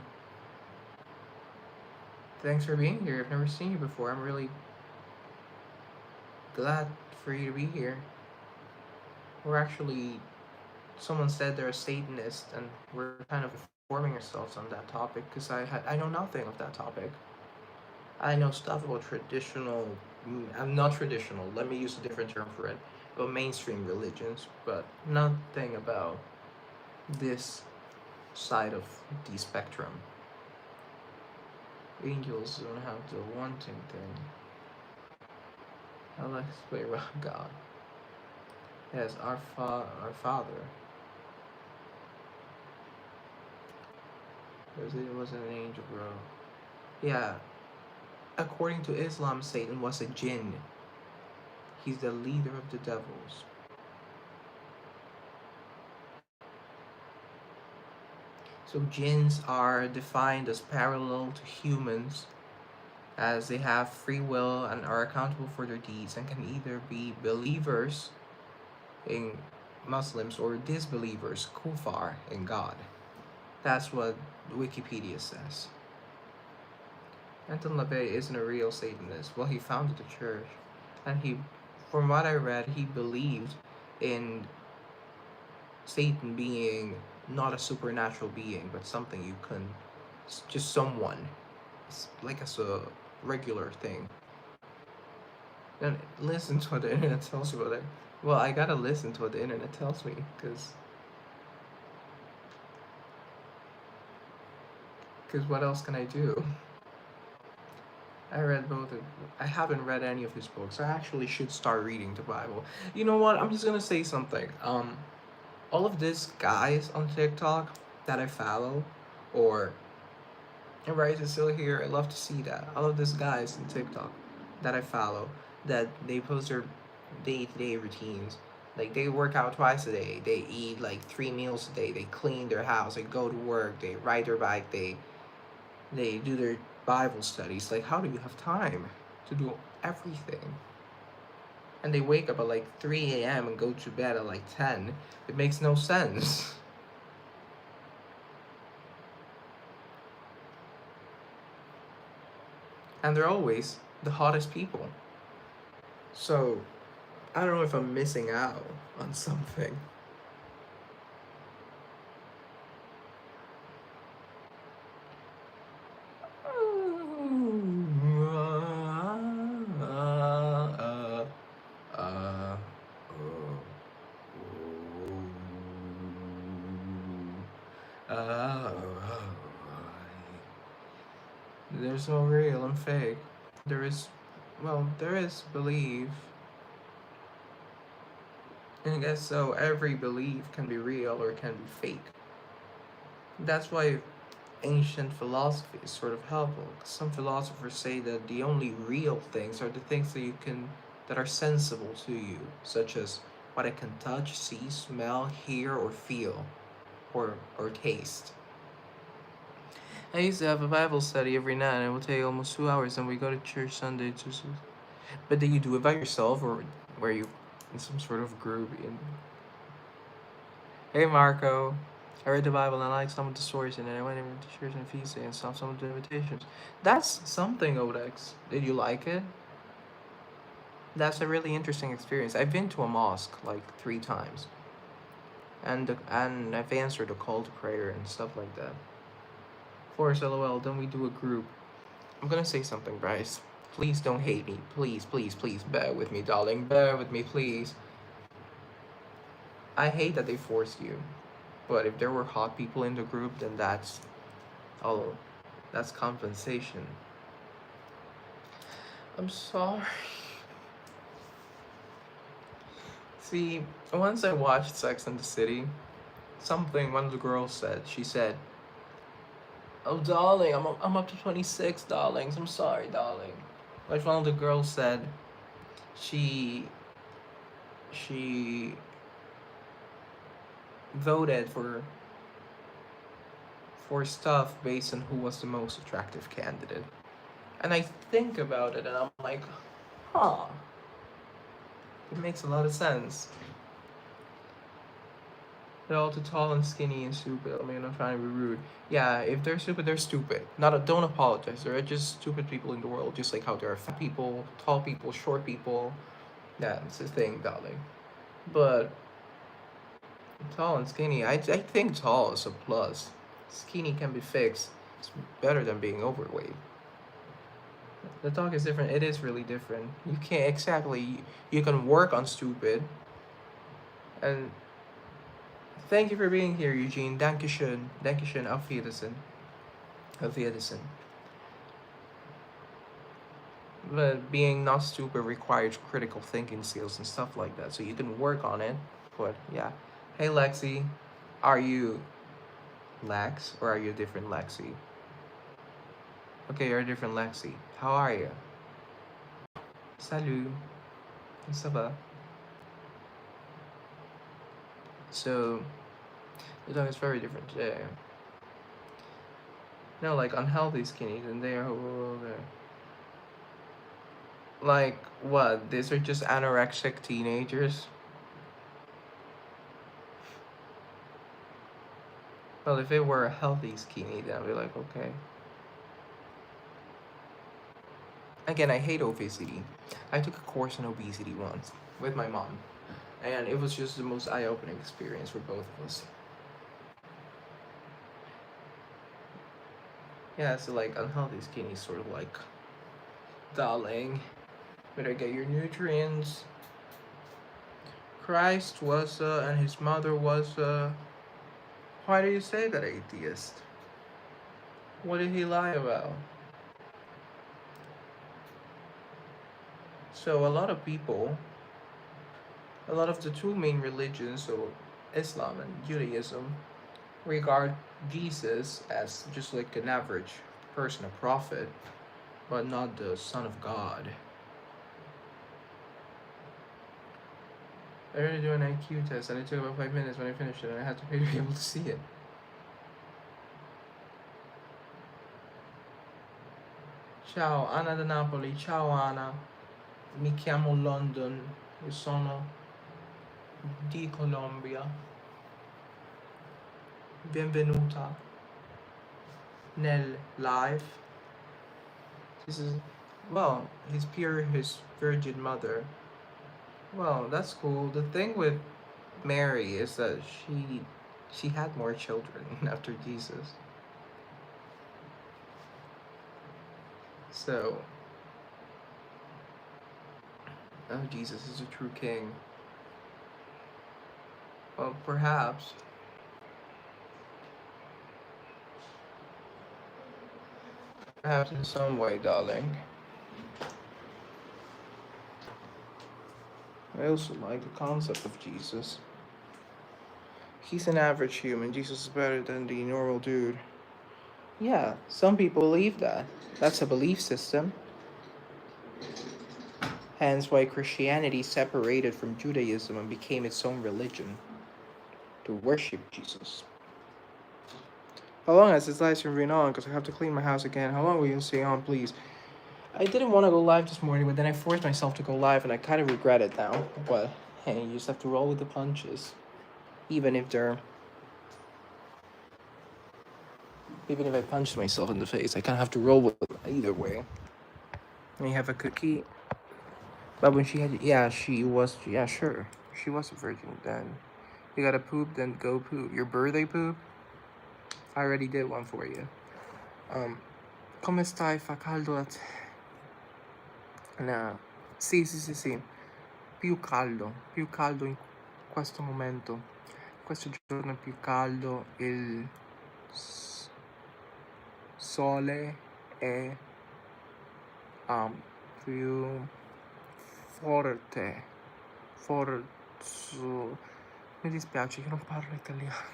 Thanks for being here. I've never seen you before. I'm really glad for you to be here. We're actually, someone said they're a Satanist, and we're kind of informing ourselves on that topic because I know nothing of that topic. I know stuff about traditional, I'm not traditional, let me use a different term for it, about mainstream religions, but nothing about this side of the spectrum. Angels don't have the wanting thing. I like to play around God. Yes, our Father. It wasn't an angel, bro. Yeah, according to Islam, Satan was a jinn. He's the leader of the devils. So jinns are defined as parallel to humans, as they have free will and are accountable for their deeds and can either be believers in Muslims or disbelievers, kuffar, in God. That's what Wikipedia says. Anton LaVey isn't a real Satanist. Well, he founded the church, and from what I read, he believed in Satan being not a supernatural being, but something you can, just someone, it's like as a regular thing. And listen to what the internet tells you about it. Well, I gotta listen to what the internet tells me, because what else can I do? I read both of, I haven't read any of his books. I actually should start reading the Bible. You know what? I'm just gonna say something. All of these guys on TikTok that I follow, or Rise is still here. I love to see that. All of these guys on TikTok that I follow, that they post their day-to-day routines. Like, they work out twice a day. They eat like 3 meals a day. They clean their house. They go to work. They ride their bike. They do their Bible studies. Like, how do you have time to do everything? And they wake up at like 3 a.m. and go to bed at like 10. It makes no sense. And they're always the hottest people. So, I don't know if I'm missing out on something. There's no real and fake. There is, well, there is belief. And I guess so, every belief can be real or can be fake. That's why ancient philosophy is sort of helpful. Some philosophers say that the only real things are the things that are sensible to you, such as what I can touch, see, smell, hear, or feel, or taste. I used to have a Bible study every night, and it would take almost 2 hours, and we go to church Sunday to. But did you do it by yourself, or were you in some sort of group? Hey Marco, I read the Bible and I liked some of the stories in it. I went even to church and feast day and saw some of the invitations. That's something, Odex. Did you like it? That's a really interesting experience. I've been to a mosque like 3 times, and I've answered a call to prayer and stuff like that. Of course, LOL. Then we do a group. I'm gonna say something, Bryce. Please don't hate me. Please, please, please, bear with me, darling. Bear with me, please. I hate that they force you, but if there were hot people in the group, then oh, that's compensation. I'm sorry. See, once I watched Sex and the City, one of the girls said, she said, "Oh, darling, I'm up to 26, darlings. I'm sorry, darling." Like one of the girls said, she voted for stuff based on who was the most attractive candidate. And I think about it and I'm like, huh. It makes a lot of sense. They're all too tall and skinny and stupid. I mean, I'm trying to be rude. Yeah, if they're stupid, they're stupid. Don't apologize. There are just stupid people in the world, just like how there are fat people, tall people, short people. Yeah, it's a thing, darling. But tall and skinny, I think tall is a plus. Skinny can be fixed. It's better than being overweight. The talk is different. It is really different. You can't exactly. You can work on stupid. And thank you for being here, Eugene. Dankeschön. Dankeschön. Auf Wiedersehen. Auf Wiedersehen. But being not stupid requires critical thinking skills and stuff like that. So you can work on it. But yeah. Hey, Lexi. Are you Lex or are you a different Lexi? Okay, you're a different Lexi. How are you? Salut. Ça va? So, the dog is very different today. No, like unhealthy skinnies, and they are okay. Like what? These are just anorexic teenagers. Well, if it were a healthy skinny, then I'd be like, okay. Again, I hate obesity. I took a course on obesity once with my mom, and it was just the most eye-opening experience for both of us. Yeah, so like unhealthy skinny is sort of like, darling, better get your nutrients. Christ was and his mother was why do you say that, atheist? What did he lie about? So a lot of the two main religions, so Islam and Judaism, regard Jesus as just like an average person, a prophet, but not the Son of God. I already do an IQ test and it took about 5 minutes when I finished it and I had to pay to be able to see it. Ciao, Anna da Napoli. Ciao Anna. Mi chiamo London. Io sono di Colombia. Benvenuta nel live. This is, well, his virgin mother. Well, that's cool. The thing with Mary is that she had more children after Jesus. So, oh, Jesus is a true king. Well, perhaps. Perhaps in some way, darling. I also like the concept of Jesus. He's an average human. Jesus is better than the normal dude. Yeah, some people believe that. That's a belief system. Hence why Christianity separated from Judaism and became its own religion to worship Jesus. How long has this live stream been on? Because I have to clean my house again. How long will you stay on, please? I didn't want to go live this morning, but then I forced myself to go live, and I kind of regret it now. But hey, you just have to roll with the punches, even if they're, even if I punched myself in the face, I kind of have to roll with it either way. And you have a cookie. But when she had, yeah, she was, yeah, sure, she was a virgin then. You gotta poop, then go poop. Your birthday poop? I already did one for you. Come stai? Fa caldo a te? No. Sì, sì, sì, sì. Più caldo in questo momento. Questo giorno è più caldo, il sole è più forte. Forzo. Mi dispiace che non parlo italiano.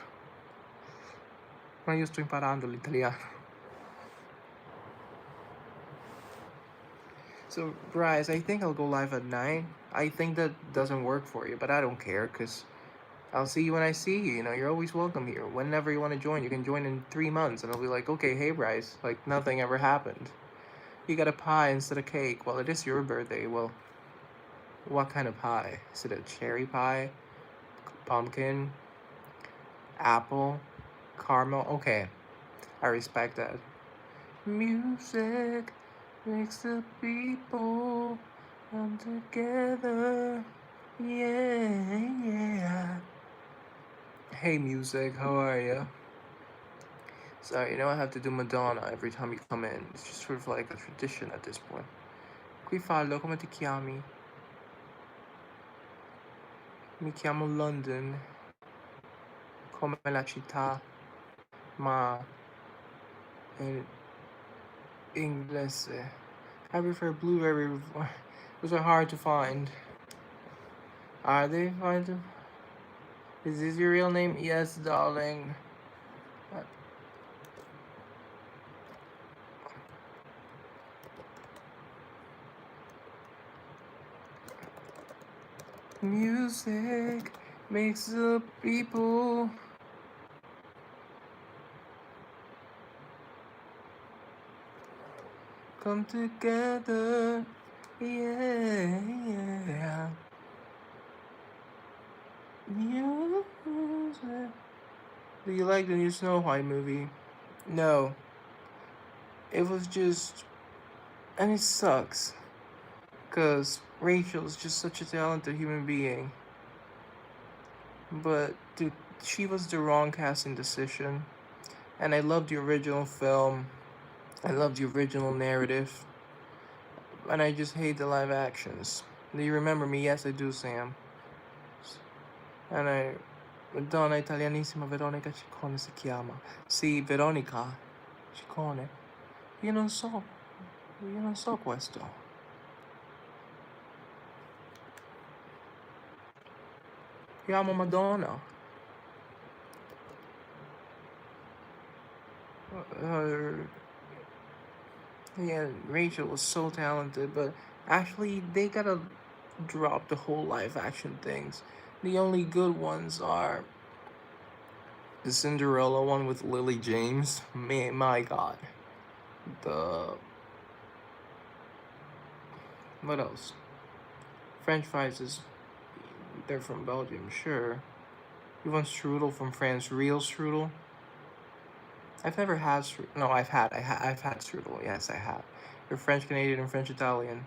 Ma io sto imparando l'italiano. So, Bryce, I think I'll go live at 9. I think that doesn't work for you, but I don't care, because I'll see you when I see you. You know, you're always welcome here. Whenever you want to join, you can join in 3 months, and I'll be like, okay, hey, Bryce, like nothing ever happened. You got a pie instead of cake. Well, it is your birthday. Well, what kind of pie? Is it a cherry pie? Pumpkin? Apple? Caramel? Okay, I respect that. Music makes the people come together. Yeah. Hey, music, how are ya? Sorry, you know I have to do Madonna every time you come in. It's just sort of like a tradition at this point. Qui fallo, come ti chiami? Mi chiamo London, come la città, ma in inglese. I prefer blueberry. Those are hard to find. Are they hard to? Is this your real name? Yes, darling. Music makes the people come together. Yeah. Music. Do you like the new Snow White movie? No. It was just. And it sucks. Because Rachel is just such a talented human being. But, dude, she was the wrong casting decision. And I love the original film. I love the original narrative. And I just hate the live actions. Do you remember me? Yes, I do, Sam. And Donna italianissima Veronica Ciccone si chiama. Sì, Veronica Ciccone. Io non so questo. Io amo Madonna. Yeah, Rachel was so talented, but actually they gotta drop the whole live action things. The only good ones are the Cinderella one with Lily James. My God. The what else? French fries is they're from Belgium, sure. You want strudel from France? Real strudel? I've never had strudel. No, I've had strudel. Yes, I have. They're French Canadian and French Italian.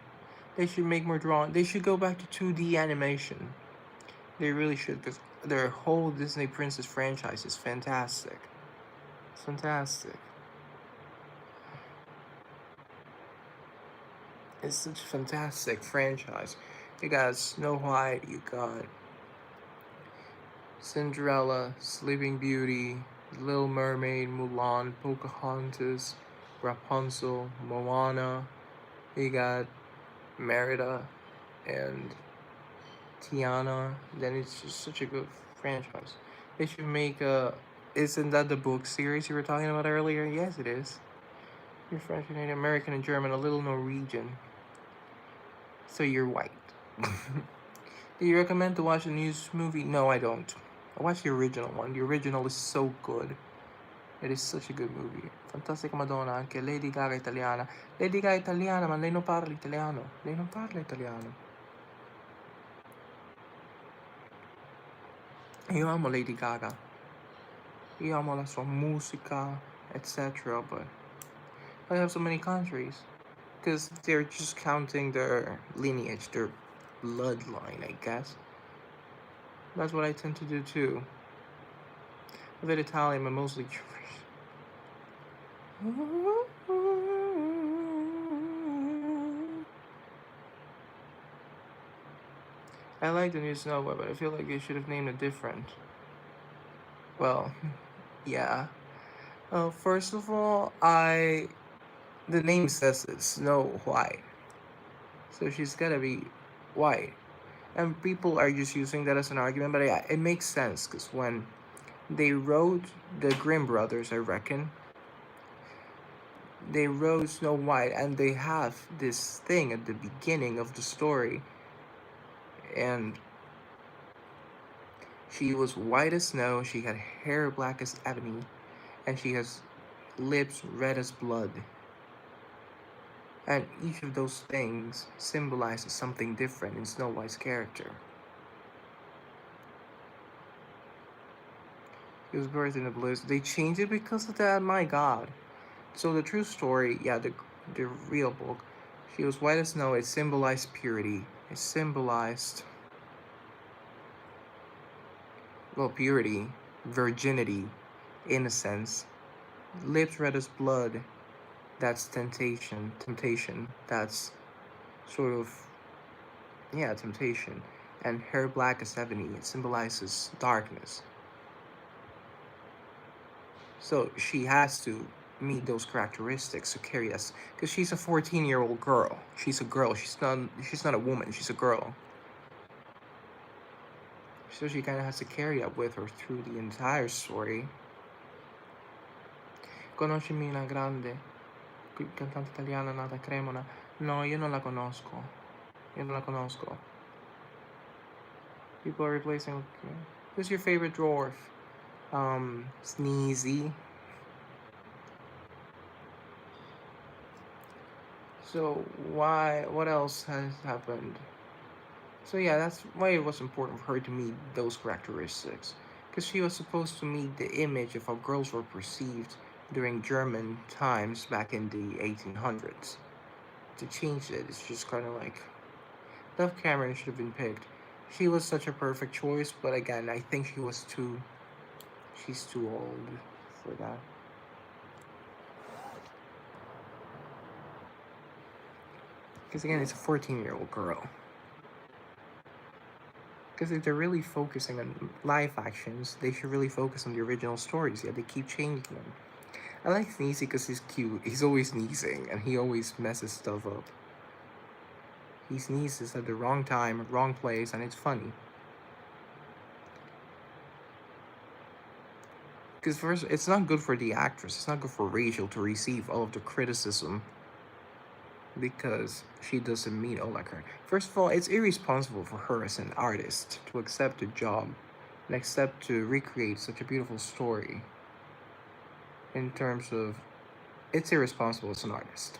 They should make more drawing. They should go back to 2D animation. They really should, because their whole Disney Princess franchise is fantastic. It's fantastic. It's such a fantastic franchise. You got Snow White, you got Cinderella, Sleeping Beauty, Little Mermaid, Mulan, Pocahontas, Rapunzel, Moana. You got Merida and Tiana. Then it's just such a good franchise. They should make a Isn't that the book series you were talking about earlier? Yes, it is. You're French, Canadian, American, and German, a little Norwegian. So you're white. Do you recommend to watch the news movie? No, I don't. I watched the original one. The original is so good. It is such a good movie. Fantastica Madonna, anche Lady Gaga italiana. Lady Gaga italiana, ma lei non parla italiano. Lei non parla italiano. Io amo Lady Gaga. Io amo la sua musica, etc. But I have so many countries. Because they're just counting their lineage, their bloodline, I guess. That's what I tend to do too. A bit Italian, but mostly Jewish. I like the new Snow White, but I feel like they should have named it different. Well, yeah. First of all, the name says it, Snow White, so she's gotta be white, and people are just using that as an argument. But yeah, it makes sense because when they wrote the Grimm brothers, I reckon they wrote Snow White, and they have this thing at the beginning of the story, and she was white as snow, she had hair black as ebony, and she has lips red as blood. And each of those things symbolizes something different in Snow White's character. She was birthed in the blizzard. They changed it because of that? My god. So the true story, yeah, the real book, she was white as snow. It symbolized purity. It symbolized, well, purity, virginity, innocence. Lips red as blood, that's temptation. Temptation, that's sort of, yeah, temptation. And hair black as ebony, it symbolizes darkness. So she has to meet those characteristics to carry us, because she's a 14-year-old girl. She's a girl. She's not a woman. She's a girl. So she kind of has to carry that with her through the entire story. Conoscimi una grande cantante italiana nata a Cremona? No, io non la conosco. Io non la conosco. People are replacing. Okay. Who's your favorite dwarf? Sneezy. So what else has happened? So yeah, that's why it was important for her to meet those characteristics. Because she was supposed to meet the image of how girls were perceived during German times back in the 1800s. To change it, it's just kind of like, Dove Cameron should have been picked. She was such a perfect choice, but again, I think she's too old for that. Because again, it's a 14-year-old girl. Because if they're really focusing on live actions, they should really focus on the original stories. Yeah, they keep changing them. I like Sneezy because he's cute. He's always sneezing, and he always messes stuff up. He sneezes at the wrong time, wrong place, and it's funny. Because first, it's not good for the actress. It's not good for Rachel to receive all of the criticism because she doesn't meet all like her. First of all, it's irresponsible for her as an artist to accept a job and accept to recreate such a beautiful story. In terms of, it's irresponsible as an artist,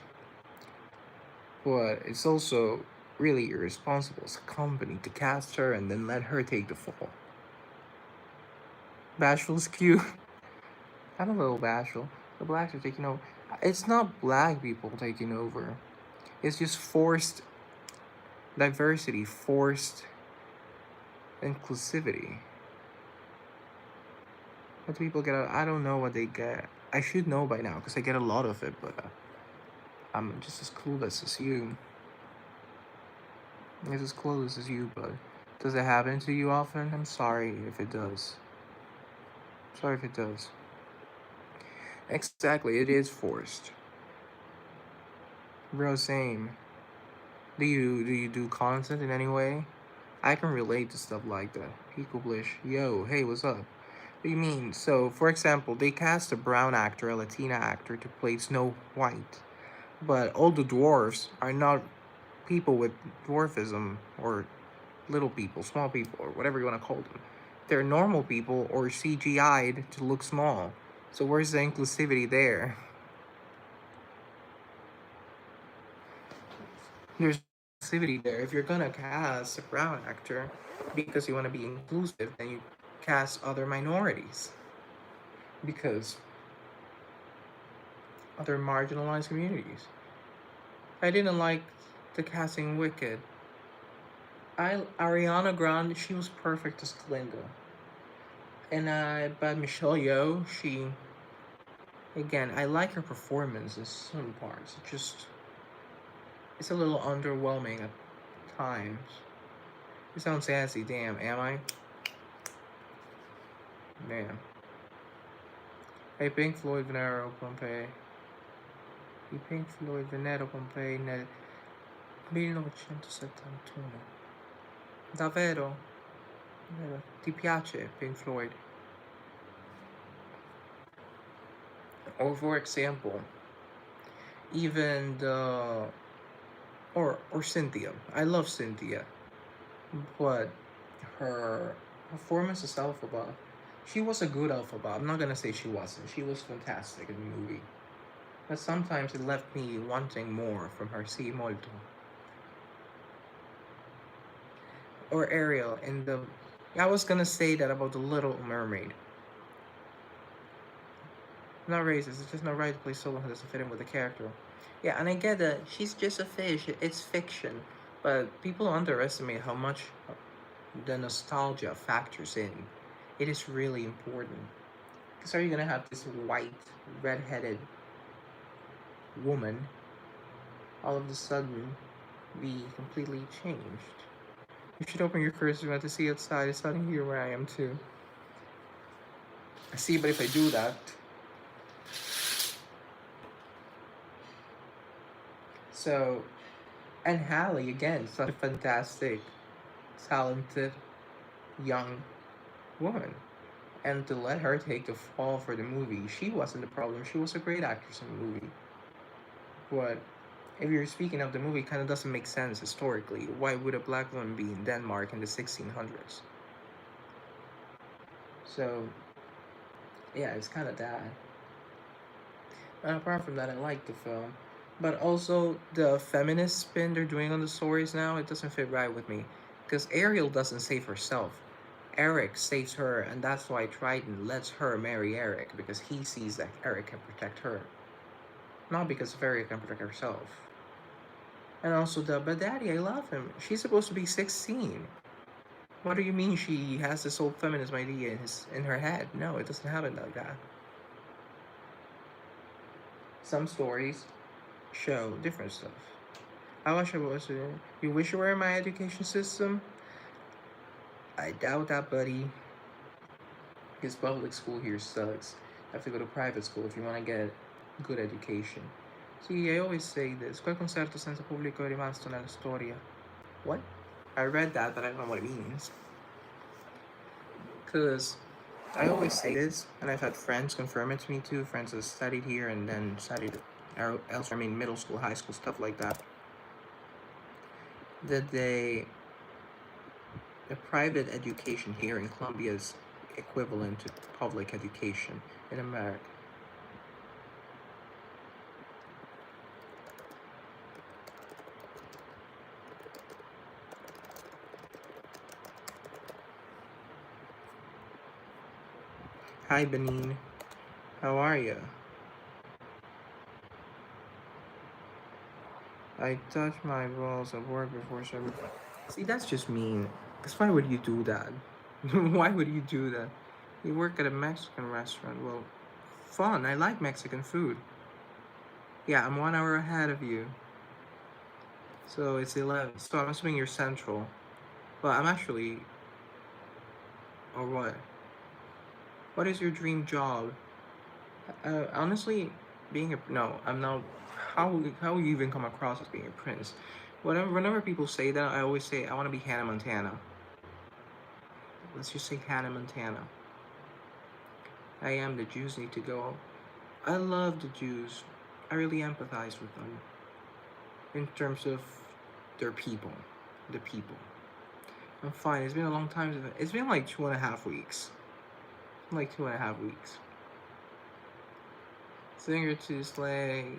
but it's also really irresponsible as a company to cast her and then let her take the fall. Bashful is cute. I'm a little bashful. The blacks are taking over. It's not black people taking over. It's just forced diversity, forced inclusivity. What do people get out? I don't know what they get. I should know by now because I get a lot of it, but I'm just as clueless as you. I'm as clueless as you, but does it happen to you often? I'm sorry if it does. Sorry if it does. Exactly, it is forced. Bro, same. Do you do content in any way? I can relate to stuff like that. Equalish, yo, hey, what's up? What do you mean? So, for example, they cast a brown actor, a Latina actor, to play Snow White, but all the dwarfs are not people with dwarfism or little people, small people, or whatever you want to call them. They're normal people or CGI'd to look small. So where's the inclusivity there? There's inclusivity there. If you're gonna cast a brown actor because you want to be inclusive, then you cast other minorities because other marginalized communities. I didn't like the casting Wicked. Ariana Grande, she was perfect as Glinda. But Michelle Yeoh, she again, I like her performance in some parts. It's a little underwhelming at times. You sound sassy, damn, am I? Damn. Hey, Pink Floyd Venero Pompei. I Pink Floyd Venero Pompei nel 1971. Davvero? Davvero? Ti piace Pink Floyd? Or for example, even the or Cynthia. I love Cynthia, but her performance as Alphaba, she was a good Alphaba. I'm not gonna say she wasn't. She was fantastic in the movie. But sometimes it left me wanting more from her. Si molto. Or Ariel in the. I was gonna say that about the Little Mermaid. Not racist. It's just not right to play someone who doesn't fit in with the character. Yeah, and I get that she's just a fish. It's fiction, but people underestimate how much the nostalgia factors in. It is really important. Because are you gonna have this white, red-headed woman all of a sudden be completely changed? You should open your curtains to see outside. It's sunny here where I am too. I see, but if I do that, so and Hallie again, such a fantastic, talented young woman. And to let her take the fall for the movie, she wasn't the problem. She was a great actress in the movie. But if you're speaking of the movie, it kind of doesn't make sense historically. Why would a black woman be in Denmark in the 1600s? So, yeah, it's kind of that. And apart from that, I like the film. But also, the feminist spin they're doing on the stories now, it doesn't fit right with me. Because Ariel doesn't save herself. Eric saves her, and that's why Triton lets her marry Eric, because he sees that Eric can protect her. Not because Eric can protect herself. And also, but Daddy, I love him. She's supposed to be 16. What do you mean she has this whole feminism idea in her head? No, it doesn't happen like that. Some stories show different stuff. I wish I was. You wish you were in my education system? I doubt that, buddy. Because public school here sucks. You have to go to private school if you want to get good education. See, I always say this. Quel concerto senza pubblico è rimasto nella storia? What? I read that, but I don't know what it means. Because I always say this, and I've had friends confirm it to me too. Friends that studied here and then studied elsewhere. I mean, middle school, high school, stuff like that. That the private education here in Colombia is equivalent to public education in America. Hi, Benin. How are you? I touch my balls at work before serving. See, that's just mean. Because why would you do that? Why would you do that? You work at a Mexican restaurant. Well, fun. I like Mexican food. Yeah, I'm 1 hour ahead of you. So it's 11. So I'm assuming you're central. But I'm actually. Or what? What is your dream job? Honestly, being a. No, I'm not. How you even come across as being a prince? Whenever people say that, I always say I want to be Hannah Montana. Let's just say Hannah Montana. I am the Jews need to go. I love the Jews. I really empathize with them in terms of their people, the people. I'm fine. It's been a long time. It's been like 2.5 weeks. Like 2.5 weeks. Singer to Slay.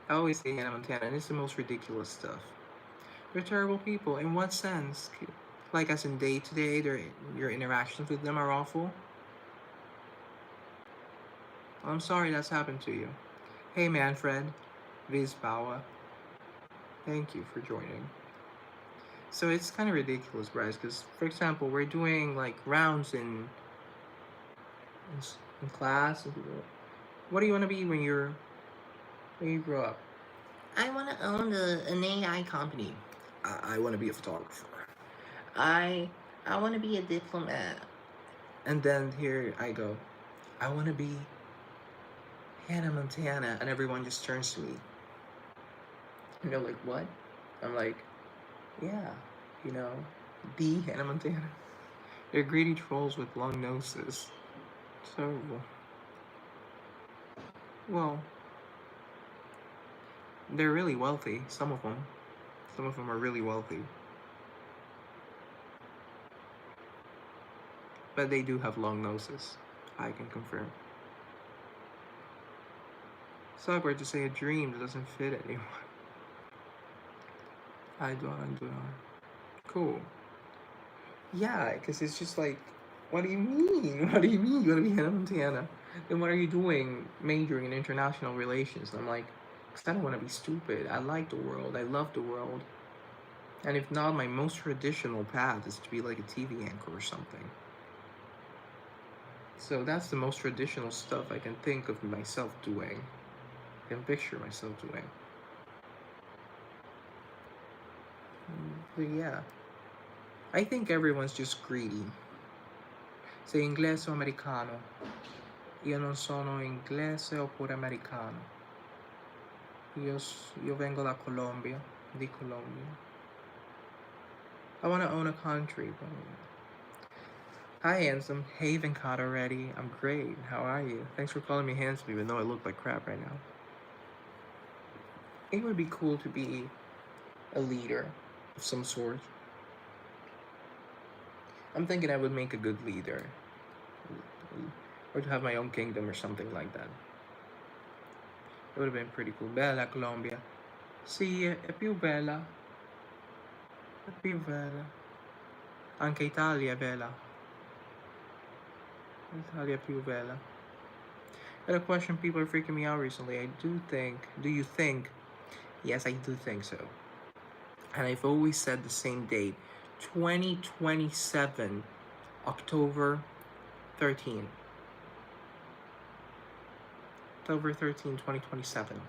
I always say Hannah Montana, and it's the most ridiculous stuff. They're terrible people. In what sense? Like as in day to day, your interactions with them are awful. I'm sorry that's happened to you. Hey Manfred, Viz Bawa, thank you for joining. So it's kind of ridiculous, guys, because for example, we're doing like rounds in class. What do you want to be when you grow up? I want to own an AI company. I want to be a photographer. I I want to be a diplomat. And then here I go. I want to be Hannah Montana, and everyone just turns to me. And they're like, "What?" I'm like, "Yeah, you know, the Hannah Montana." They're greedy trolls with long noses. Terrible. Well, they're really wealthy. Some of them. Some of them are really wealthy. But they do have long noses. I can confirm. It's awkward to say a dream that doesn't fit anyone. I don't. Cool. Yeah, because it's just like, what do you mean? What do you mean you want to be Hannah Montana? Then what are you doing majoring in international relations? And I'm like, because I don't want to be stupid. I like the world. I love the world. And if not, my most traditional path is to be like a TV anchor or something. So that's the most traditional stuff I can think of myself doing. I can picture myself doing. But yeah, I think everyone's just greedy. Sei inglese o americano? Io non sono inglese oppure americano. Io vengo da Colombia, di Colombia. I want to own a country. Hi, handsome. Hey, Venkat already. I'm great. How are you? Thanks for calling me handsome, even though I look like crap right now. It would be cool to be a leader of some sort. I'm thinking I would make a good leader. Or to have my own kingdom or something like that. It would have been pretty cool. Bella Colombia. Sì, è più bella. È più bella. Anche Italia è bella. Italia è più bella. I had a question. People are freaking me out recently. Do you think? Yes, I do think so. And I've always said the same date, 2027, October 13. October 13, 2027.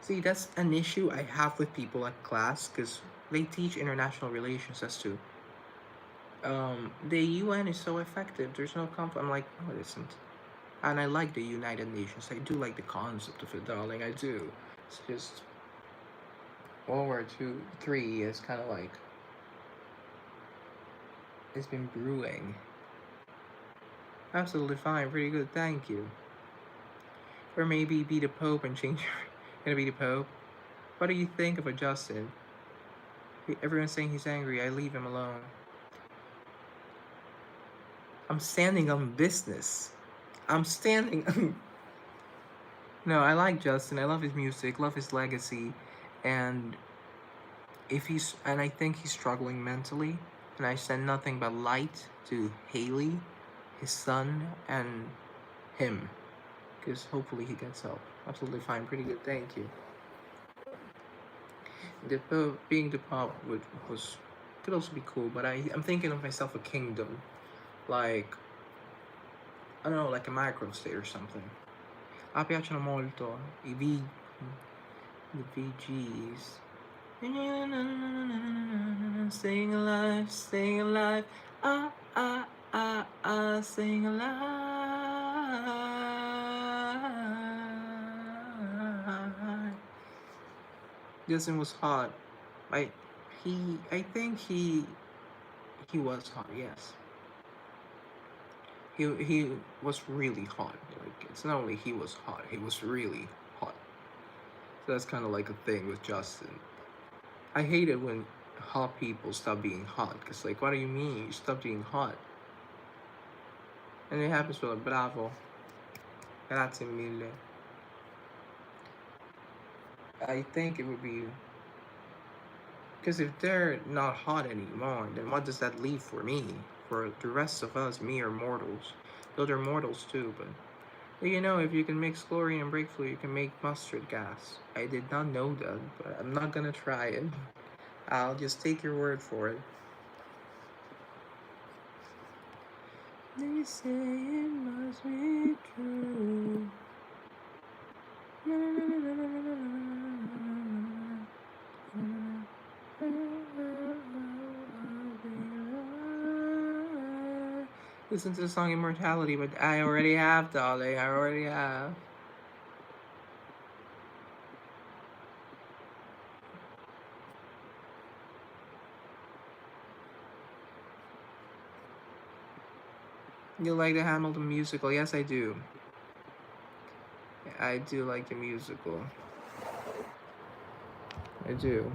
See, that's an issue I have with people at class because they teach international relations as to the UN is so effective. There's no conflict. I'm like, no, it isn't. And I like the United Nations. I do like the concept of it, darling. I do. It's just World War II, III is kind of like it's been brewing. Absolutely fine, pretty good, thank you. Or maybe be the Pope and change. Gonna be the Pope. What do you think of a Justin? Everyone's saying he's angry. I leave him alone. I'm standing on business. I'm standing. No, I like Justin. I love his music, love his legacy, and I think he's struggling mentally. And I send nothing but light to Haley, his son, and him, because hopefully he gets help. Absolutely fine, pretty good. Thank you. Being the Pope could also be cool, but I'm thinking of myself a kingdom, like I don't know, like a micro state or something. A piacciono molto i VGs. Staying alive, staying alive. Staying alive. Justin was hot. I think he was hot. Yes. he was really hot. Like, it's not only he was hot, he was really hot. So that's kind of like a thing with Justin. I hate it when hot people stop being hot. Cause like, what do you mean you stop being hot? And it happens with bravo, grazie mille. I think it would be because if they're not hot anymore, then what does that leave for me? For the rest of us mere mortals. Though they're mortals too, but you know, if you can mix chlorine and brake fluid, you can make mustard gas. I did not know that, but I'm not gonna try it. I'll just take your word for it. They say it must be true. Listen to the song Immortality, but I already have, darling. I already have. You like the Hamilton musical? Yes, I do. I do like the musical. I do.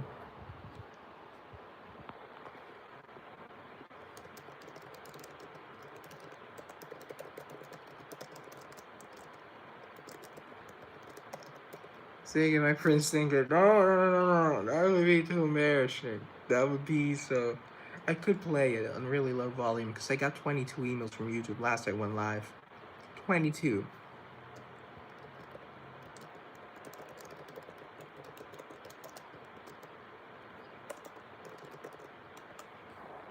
Singing my friends thinking, no, that would be too embarrassing. That would be so. I could play it on really low volume because I got 22 emails from YouTube last I went live. 22.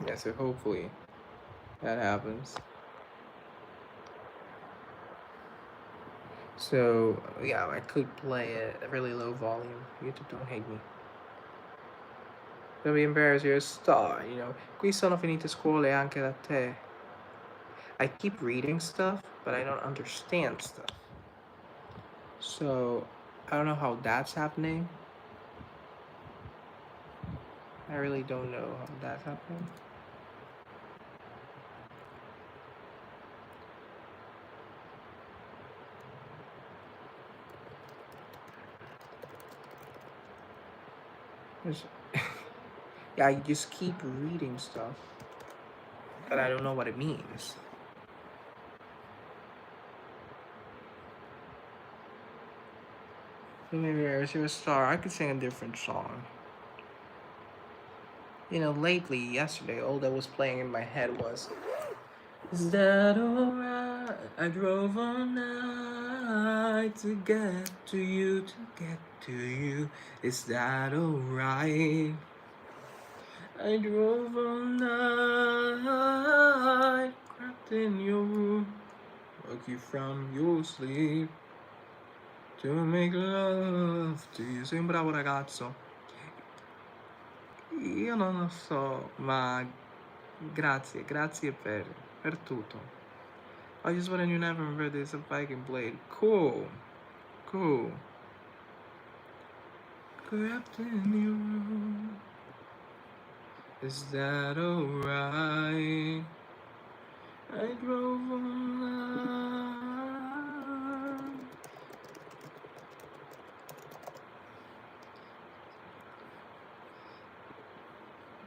Yeah, so hopefully that happens. So, yeah, I could play it at really low volume. YouTube, don't hate me. Don't be embarrassed, you're a star, you know. Qui sono finite scuole anche da te. I keep reading stuff, but I don't understand stuff. So, I don't know how that's happening. I really don't know how that's happening. Yeah, I just keep reading stuff, but I don't know what it means. Maybe I was a star. I could sing a different song. You know, lately, yesterday, all that was playing in my head was, is that alright? I drove all night to get to you, to get to you. Is that alright? I drove all night, crept in your room, woke you from your sleep to make love to you. Sei un bravo ragazzo. Io non lo so, ma grazie per tutto. I just wanted you never remember this a Viking blade. Cool. Cool. Crept in your room. Is that alright? I drove online.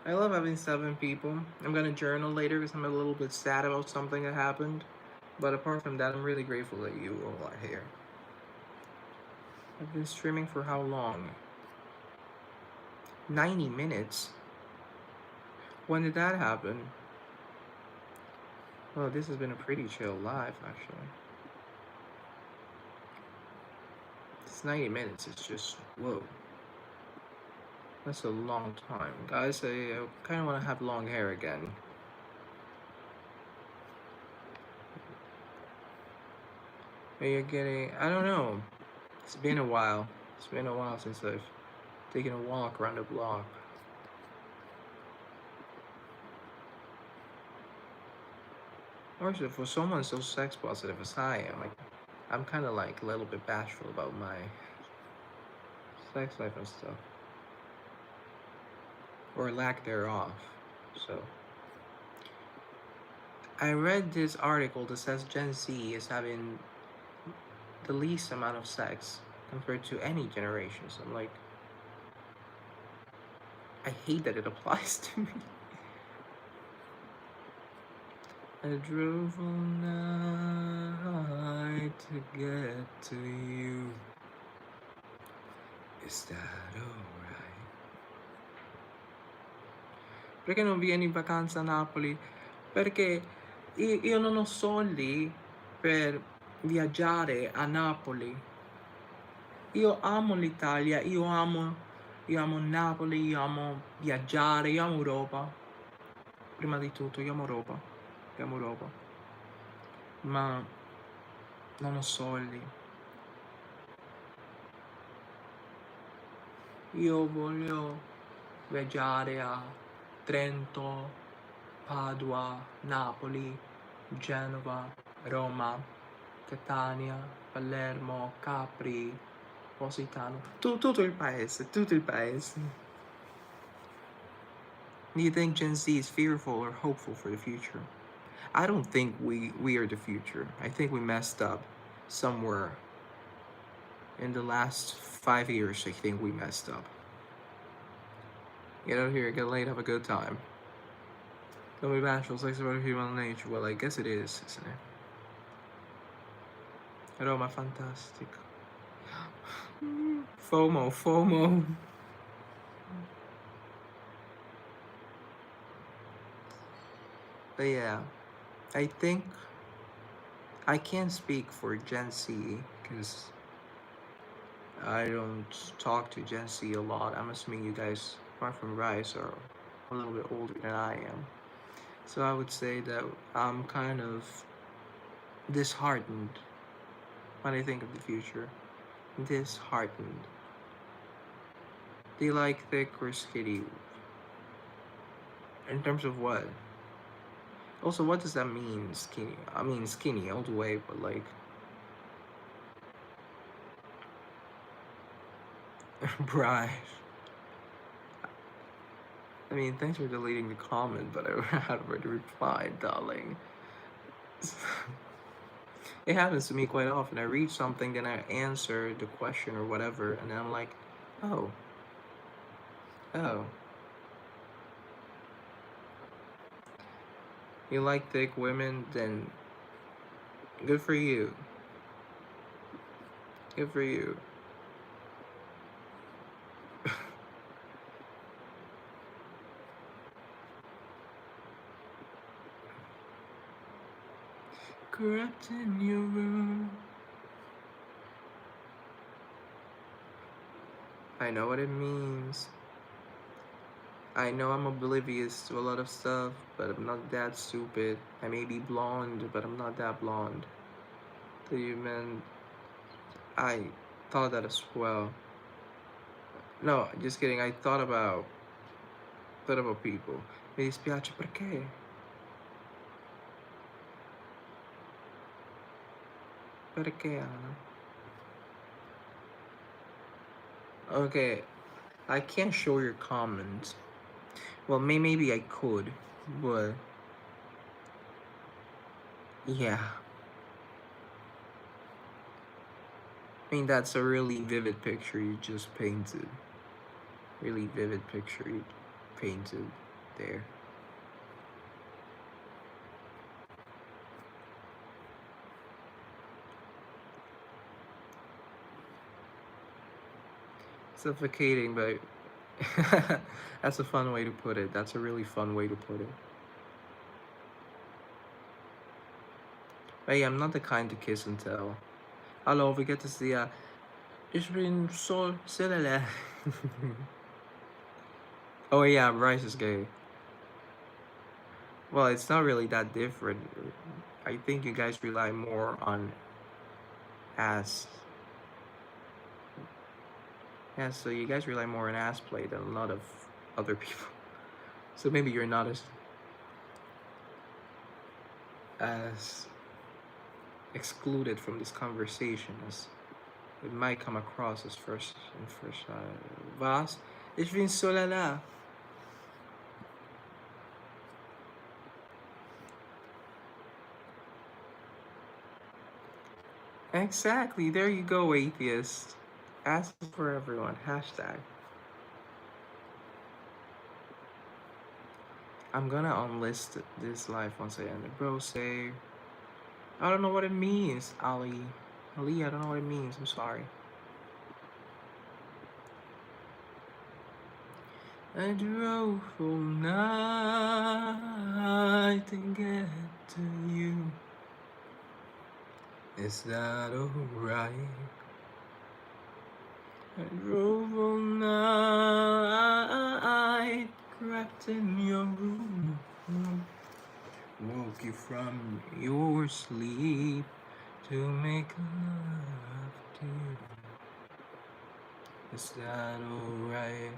I love having 7 people. I'm gonna journal later because I'm a little bit sad about something that happened. But apart from that, I'm really grateful that you all are here. I've been streaming for how long? 90 minutes? When did that happen? Well, this has been a pretty chill live, actually. It's 90 minutes, it's just, whoa. That's a long time. Guys, I kind of want to have long hair again. Are you getting, I don't know. It's been a while. It's been a while since I've taken a walk around the block. Also, for someone so sex positive as I am, like, I'm kind of like a little bit bashful about my sex life and stuff. Or lack thereof. So, I read this article that says Gen Z is having the least amount of sex compared to any generation. So I'm like, I hate that it applies to me. I drove all night to get to you. Is that alright? Perché non vieni in vacanza a Napoli? Perché io non ho soldi per viaggiare a Napoli. Io amo l'Italia, io amo Napoli, io amo viaggiare, io amo Europa. Prima di tutto, io amo Europa. Io amo Europa. Ma non ho soldi. Io voglio viaggiare a Trento, Padua, Napoli, Genova, Roma, Catania, Palermo, Capri, Positano. Tutto il paese, tutto il paese. Do you think Gen Z is fearful or hopeful for the future? I don't think we are the future. I think we messed up somewhere in the last 5 years. I think we messed up. Get out here, get laid, have a good time. Don't be bashful, sex about human nature. Well, I guess it is, isn't it? Roma fantastico. FOMO, FOMO. But yeah, I think I can't speak for Gen Z because I don't talk to Gen Z a lot. I'm assuming you guys, apart from Rise, are a little bit older than I am. So I would say that I'm kind of disheartened when I think of the future. Disheartened. Do you like thick or skinny? In terms of what? Also, what does that mean, skinny? I mean, skinny all the way, but like, Bright. I mean, thanks for deleting the comment, but I had already replied, darling. It happens to me quite often. I read something, then I answer the question or whatever, and then I'm like, oh, oh. You like thick women? Then good for you. Good for you. Corrupt in your room. I know what it means. I know I'm oblivious to a lot of stuff, but I'm not that stupid. I may be blonde, but I'm not that blonde. To you, man, I thought that as well. No, just kidding. I thought about people. Mi dispiace perché? Perché, Anna? Okay, I can't show your comments. Well, maybe I could, but yeah. I mean, that's a really vivid picture you just painted. Really vivid picture you painted there. Suffocating, but that's a fun way to put it. That's a really fun way to put it. But yeah, I'm not the kind to kiss and tell. Hallo, wie geht es dir? Ich bin so silly. Oh yeah, Rice is gay. Well, it's not really that different. I think you guys rely more on ass. Yeah, so you guys rely more on ass play than a lot of other people. So maybe you're not as excluded from this conversation as it might come across as first. Was? Ich bin so lala. Exactly. There you go, atheist. Ask for everyone. Hashtag. I'm gonna unlist this life once I end it. Bro, say. I don't know what it means, Ali. Ali, I don't know what it means. I'm sorry. I drove all night to get to you. Is that alright? I drove all night, crept in your room, woke you from your sleep to make love to you. Is that alright?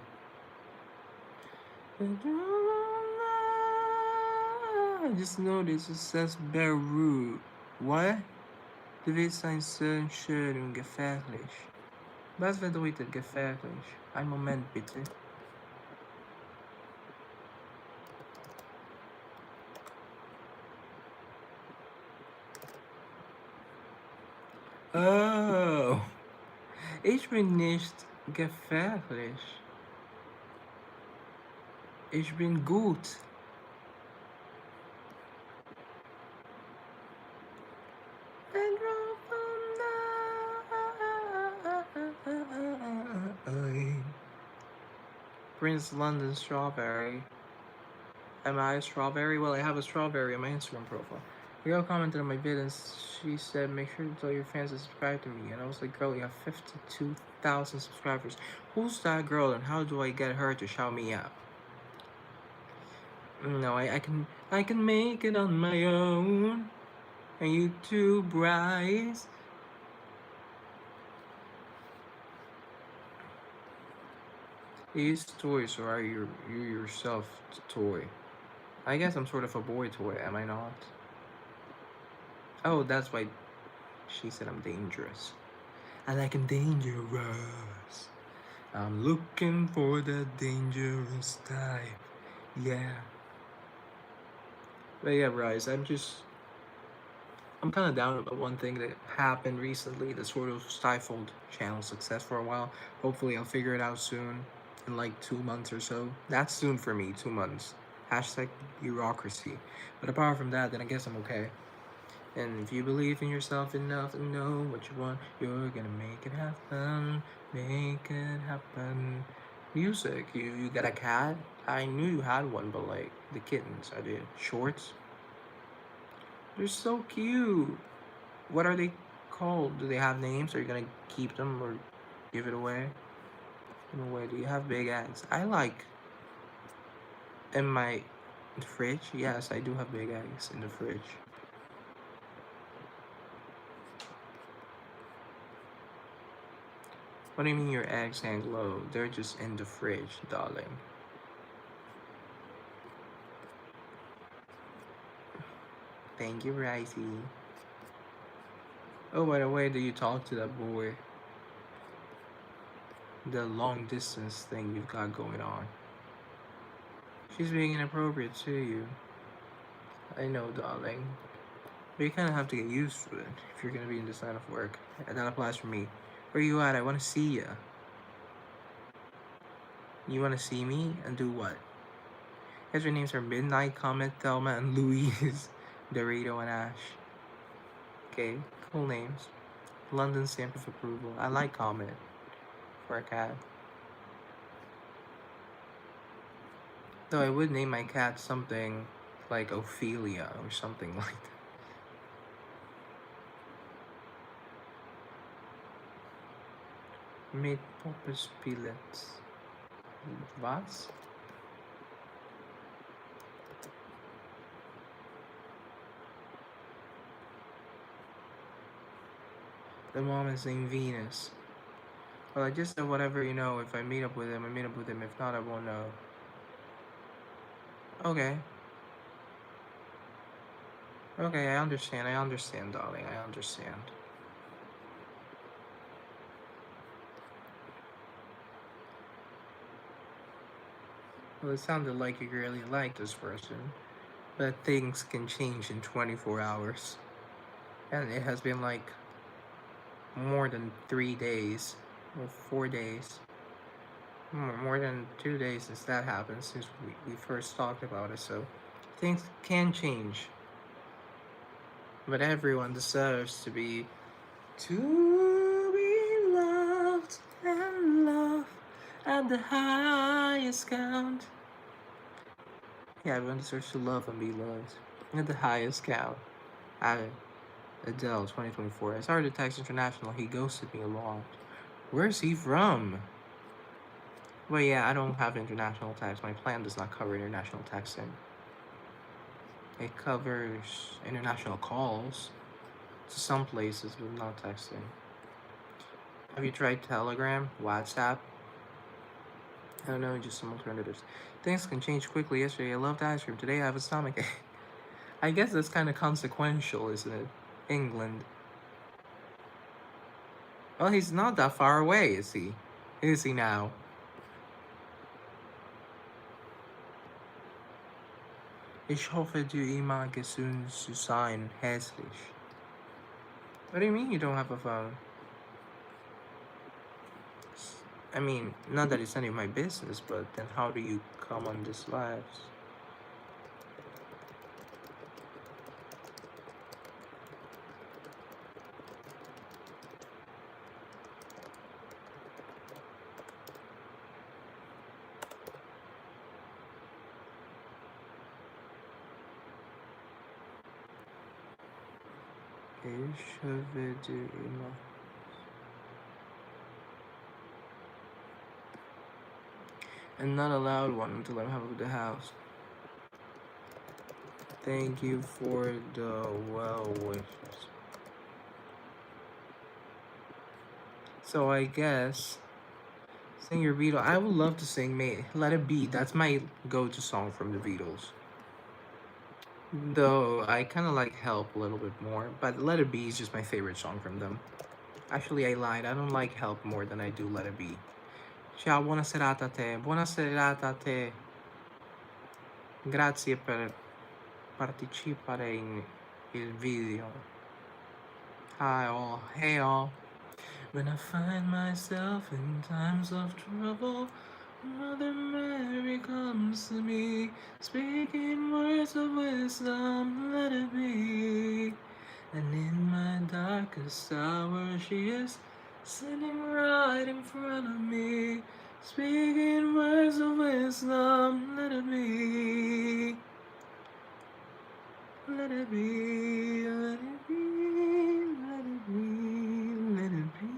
I drove all night. I just noticed it says Beirut. What? Du vill sein Sohn schön gefährlich. Was bedeutet gefährlich? Ein Moment bitte. Oh, ich bin nicht gefährlich. Ich bin gut. Prince London Strawberry. Am I a strawberry? Well, I have a strawberry on my Instagram profile. A girl commented on my vid and she said, make sure to tell your fans to subscribe to me. And I was like, girl, you have 52,000 subscribers. Who's that girl and how do I get her to shout me out? No, I can make it on my own. And you too, Bryce. Is toys or are you yourself a toy? I guess I'm sort of a boy toy, am I not? Oh, that's why she said I'm dangerous. I like him dangerous. I'm looking for the dangerous type. Yeah. But yeah, Bryce, I'm kind of down about one thing that happened recently that sort of stifled channel success for a while. Hopefully, I'll figure it out soon, in like 2 months or so. That's soon for me, 2 months. Hashtag bureaucracy. But apart from that, then I guess I'm okay. And if you believe in yourself enough and know what you want, you're gonna make it happen. Make it happen. Music. You got a cat? I knew you had one, but like the kittens, are they shorts? They're so cute. What are they called? Do they have names? Are you gonna keep them or give it away? In a way, do you have big eggs? I like in my fridge. Yes, I do have big eggs in the fridge. What do you mean your eggs hang low? They're just in the fridge, darling. Thank you, Ricey. Oh, by the way, do you talk to that boy? The long distance thing you've got going on. She's being inappropriate to you. I know, darling. But you kind of have to get used to it if you're gonna be in this line of work. And that applies for me. Where you at? I want to see ya. You want to see me and do what? Guess your names are Midnight, Comet, Thelma, and Louise, Dorito, and Ash. Okay, cool names. London stamp of approval. I like Comet for a cat. Though I would name my cat something like Ophelia or something like that. Mit Poppes Pillets. What? The mom is named Venus. Well, I just said whatever, if I meet up with him, I meet up with him. If not, I won't know. Okay. Okay, I understand, darling, I understand. Well, it sounded like you really like this person, but things can change in 24 hours. And it has been like more than 3 days or 4 days. More than 2 days since that happened, since we first talked about it, so things can change. But everyone deserves to be loved and loved at the highest count. Yeah, everyone deserves to love and be loved at the highest count. Adele, 2024. I started to text international. He ghosted me a lot. Where's he from? Well, yeah, I don't have international text. My plan does not cover international texting. It covers international calls to some places, but not texting. Have you tried Telegram, WhatsApp? I don't know, just some alternatives. Things can change quickly. Yesterday I loved ice cream. Today I have a stomachache. I guess that's kind of consequential, isn't it? England. Well, he's not that far away, is he? Is he now? Ich hoffe, du immer gesund zu sein, hässlich. What do you mean you don't have a phone? I mean, not that it's any of my business, but then how do you come on this lives? Ich hoffe, du immer. And not a loud one until I'm happy with the house. Thank you for the well wishes. So I guess sing your Beatles. I would love to sing Let It Be. That's my go-to song from the Beatles. Though I kind of like Help a little bit more, but Let It Be is just my favorite song from them. Actually, I lied. I don't like Help more than I do Let It Be. Ciao, buona serata a te. Buona serata a te. Grazie per partecipare in il video. Hi all. Hey all. When I find myself in times of trouble, Mother Mary comes to me, speaking words of wisdom, let it be. And in my darkest hour, she is sitting right in front of me, speaking words of wisdom, let it be. Let it be, let it be, let it be, let it be.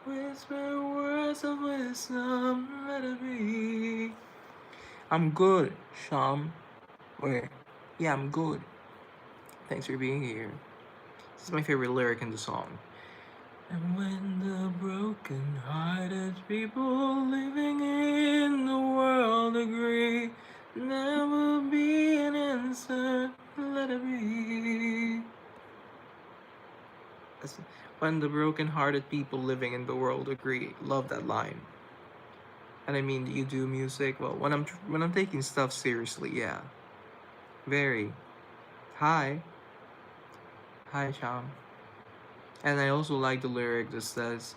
Whisper words of wisdom, let it be. I'm good, Sham. Wait. Yeah, I'm good. Thanks for being here. This is my favorite lyric in the song. And when the broken-hearted people living in the world agree, there will be an answer, let it be. When the broken-hearted people living in the world agree. Love that line. And I mean, you do music. Well, when I'm taking stuff seriously, yeah. Very. Hi. Hi, Cham. And I also like the lyric that says,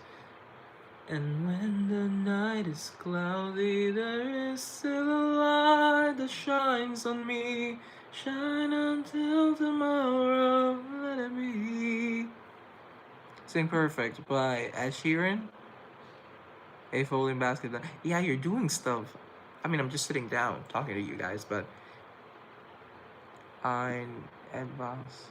and when the night is cloudy, there is still a light that shines on me. Shine until tomorrow, let it be. Sing Perfect by Ed Sheeran. A folding basket. Yeah, you're doing stuff. I mean, I'm just sitting down talking to you guys, but I'm advanced.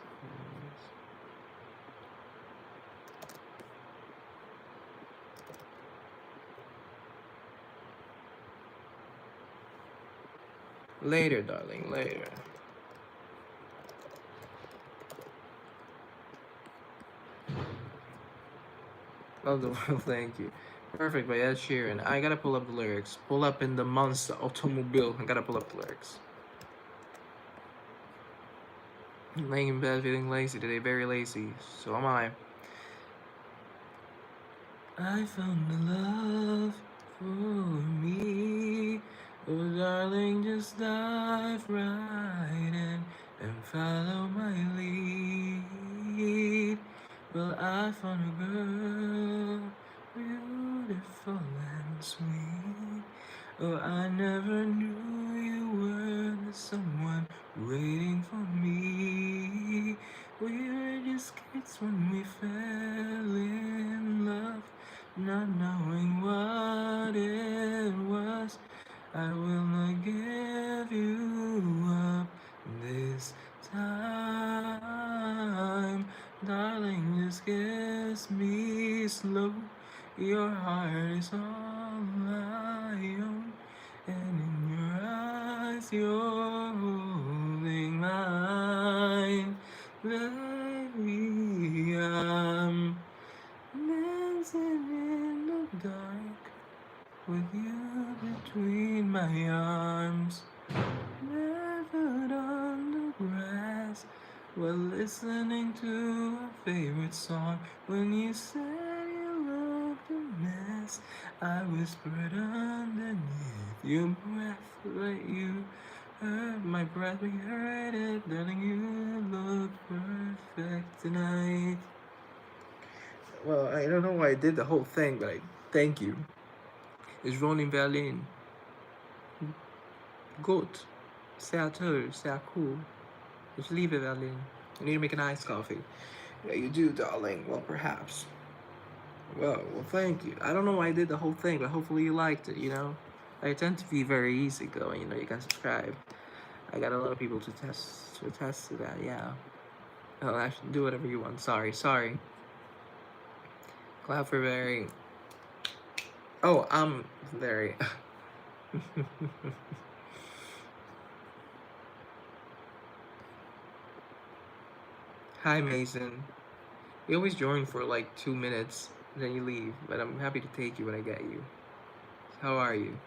Later, darling, later. Love the world, thank you. Perfect by Ed Sheeran. I gotta pull up the lyrics. Pull up in the monster automobile. I gotta pull up the lyrics. Laying in bed feeling lazy today, very lazy. So am I. I found a love for me. Oh, darling, just dive right in and follow my lead. Well, life on a girl, beautiful and sweet. Oh, I never knew you were the someone waiting for me. We were just kids when we fell in love, not knowing what it was. I will not give you up this time, darling. Just kiss me slow. Your heart is all I own, and in your eyes you're holding mine. Baby, I'm dancing in the dark with you between my arms, barefoot on the grass, while listening to our favorite song. When you said you looked a mess, I whispered underneath your breath, but you heard my breath. We heard it, darling. You look perfect tonight. Well, I don't know why I did the whole thing, but I thank you. It's Ron in Berlin. Gut. Sehr toll, sehr cool. Ich liebe Berlin. I need to make an iced coffee. Yeah, you do, darling. Well, perhaps. Well, thank you. I don't know why I did the whole thing, but hopefully you liked it, you know? I tend to be very easygoing, you know, you can subscribe. I got a lot of people to attest to that, yeah. Oh, actually, do whatever you want. Sorry. Cloud for very... Oh, I'm very... Hi, Mason. You always join for like 2 minutes, then you leave, but I'm happy to take you when I get you. How are you?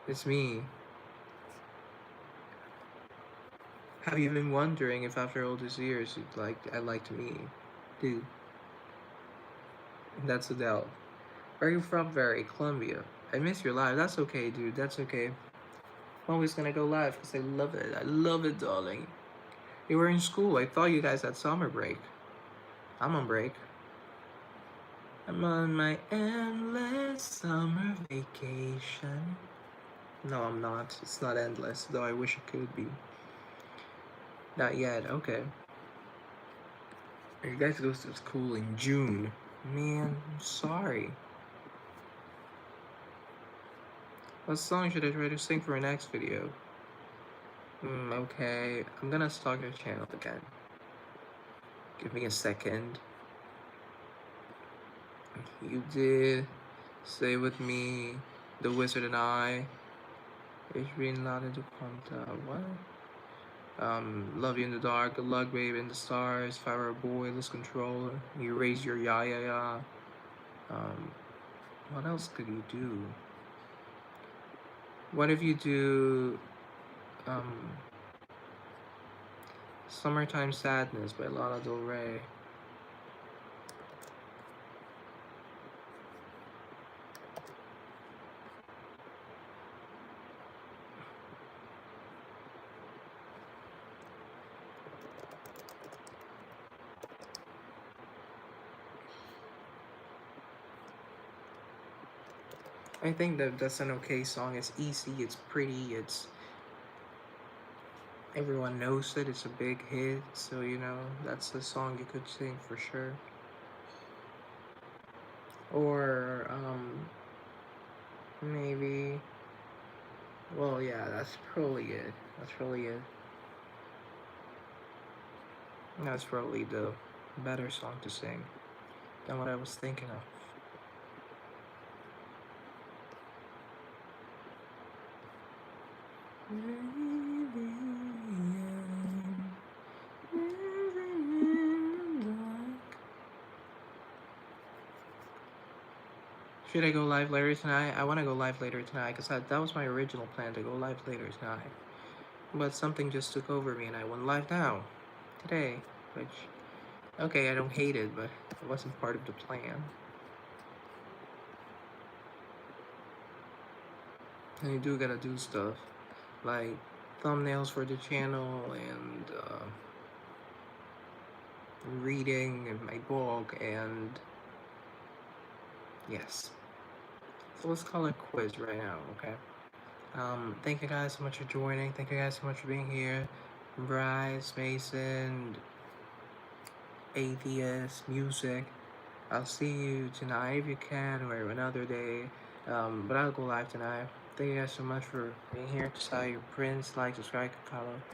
It's me. Have you been wondering if after all these years I'd like to meet you? Dude, that's Adele. Where are you from? Very Colombia. I miss your live. That's okay, dude. That's okay. I'm always gonna go live because I love it. I love it, darling. You were in school. I thought you guys had summer break. I'm on break. I'm on my endless summer vacation. No, I'm not. It's not endless, though I wish it could be. Not yet, okay. You guys go to school in June. Man, I'm sorry. What song should I try to sing for our next video? Okay. I'm gonna stalk your channel again. Give me a second. You did Stay With Me, The Wizard and I. It's been not into contact. What? Love You in the Dark, Good Luck Babe in the Stars, If I Were a Boy, Lose Control, You Raise Your Ya Ya Ya. What else could you do? What if you do Summertime Sadness by Lana Del Rey? I think that's an okay song. It's easy, it's pretty, it's... Everyone knows it, it's a big hit, so you know, that's a song you could sing for sure. Or, maybe... Well, yeah, that's probably it. That's probably it. That's probably the better song to sing than what I was thinking of. Should I go live later tonight? I want to go live later tonight because that was my original plan, to go live later tonight. But something just took over me and I went live now, today, which, okay, I don't hate it, but it wasn't part of the plan. And you do gotta do stuff, like thumbnails for the channel and reading my book, and yes. So let's call it quiz right now, okay? Thank you guys so much for joining. Thank you guys so much for being here. Bryce, Mason, Atheist, Music. I'll see you tonight if you can, or another day. But I'll go live tonight. Thank you guys so much for being here. Just how your Prince, like, subscribe, follow.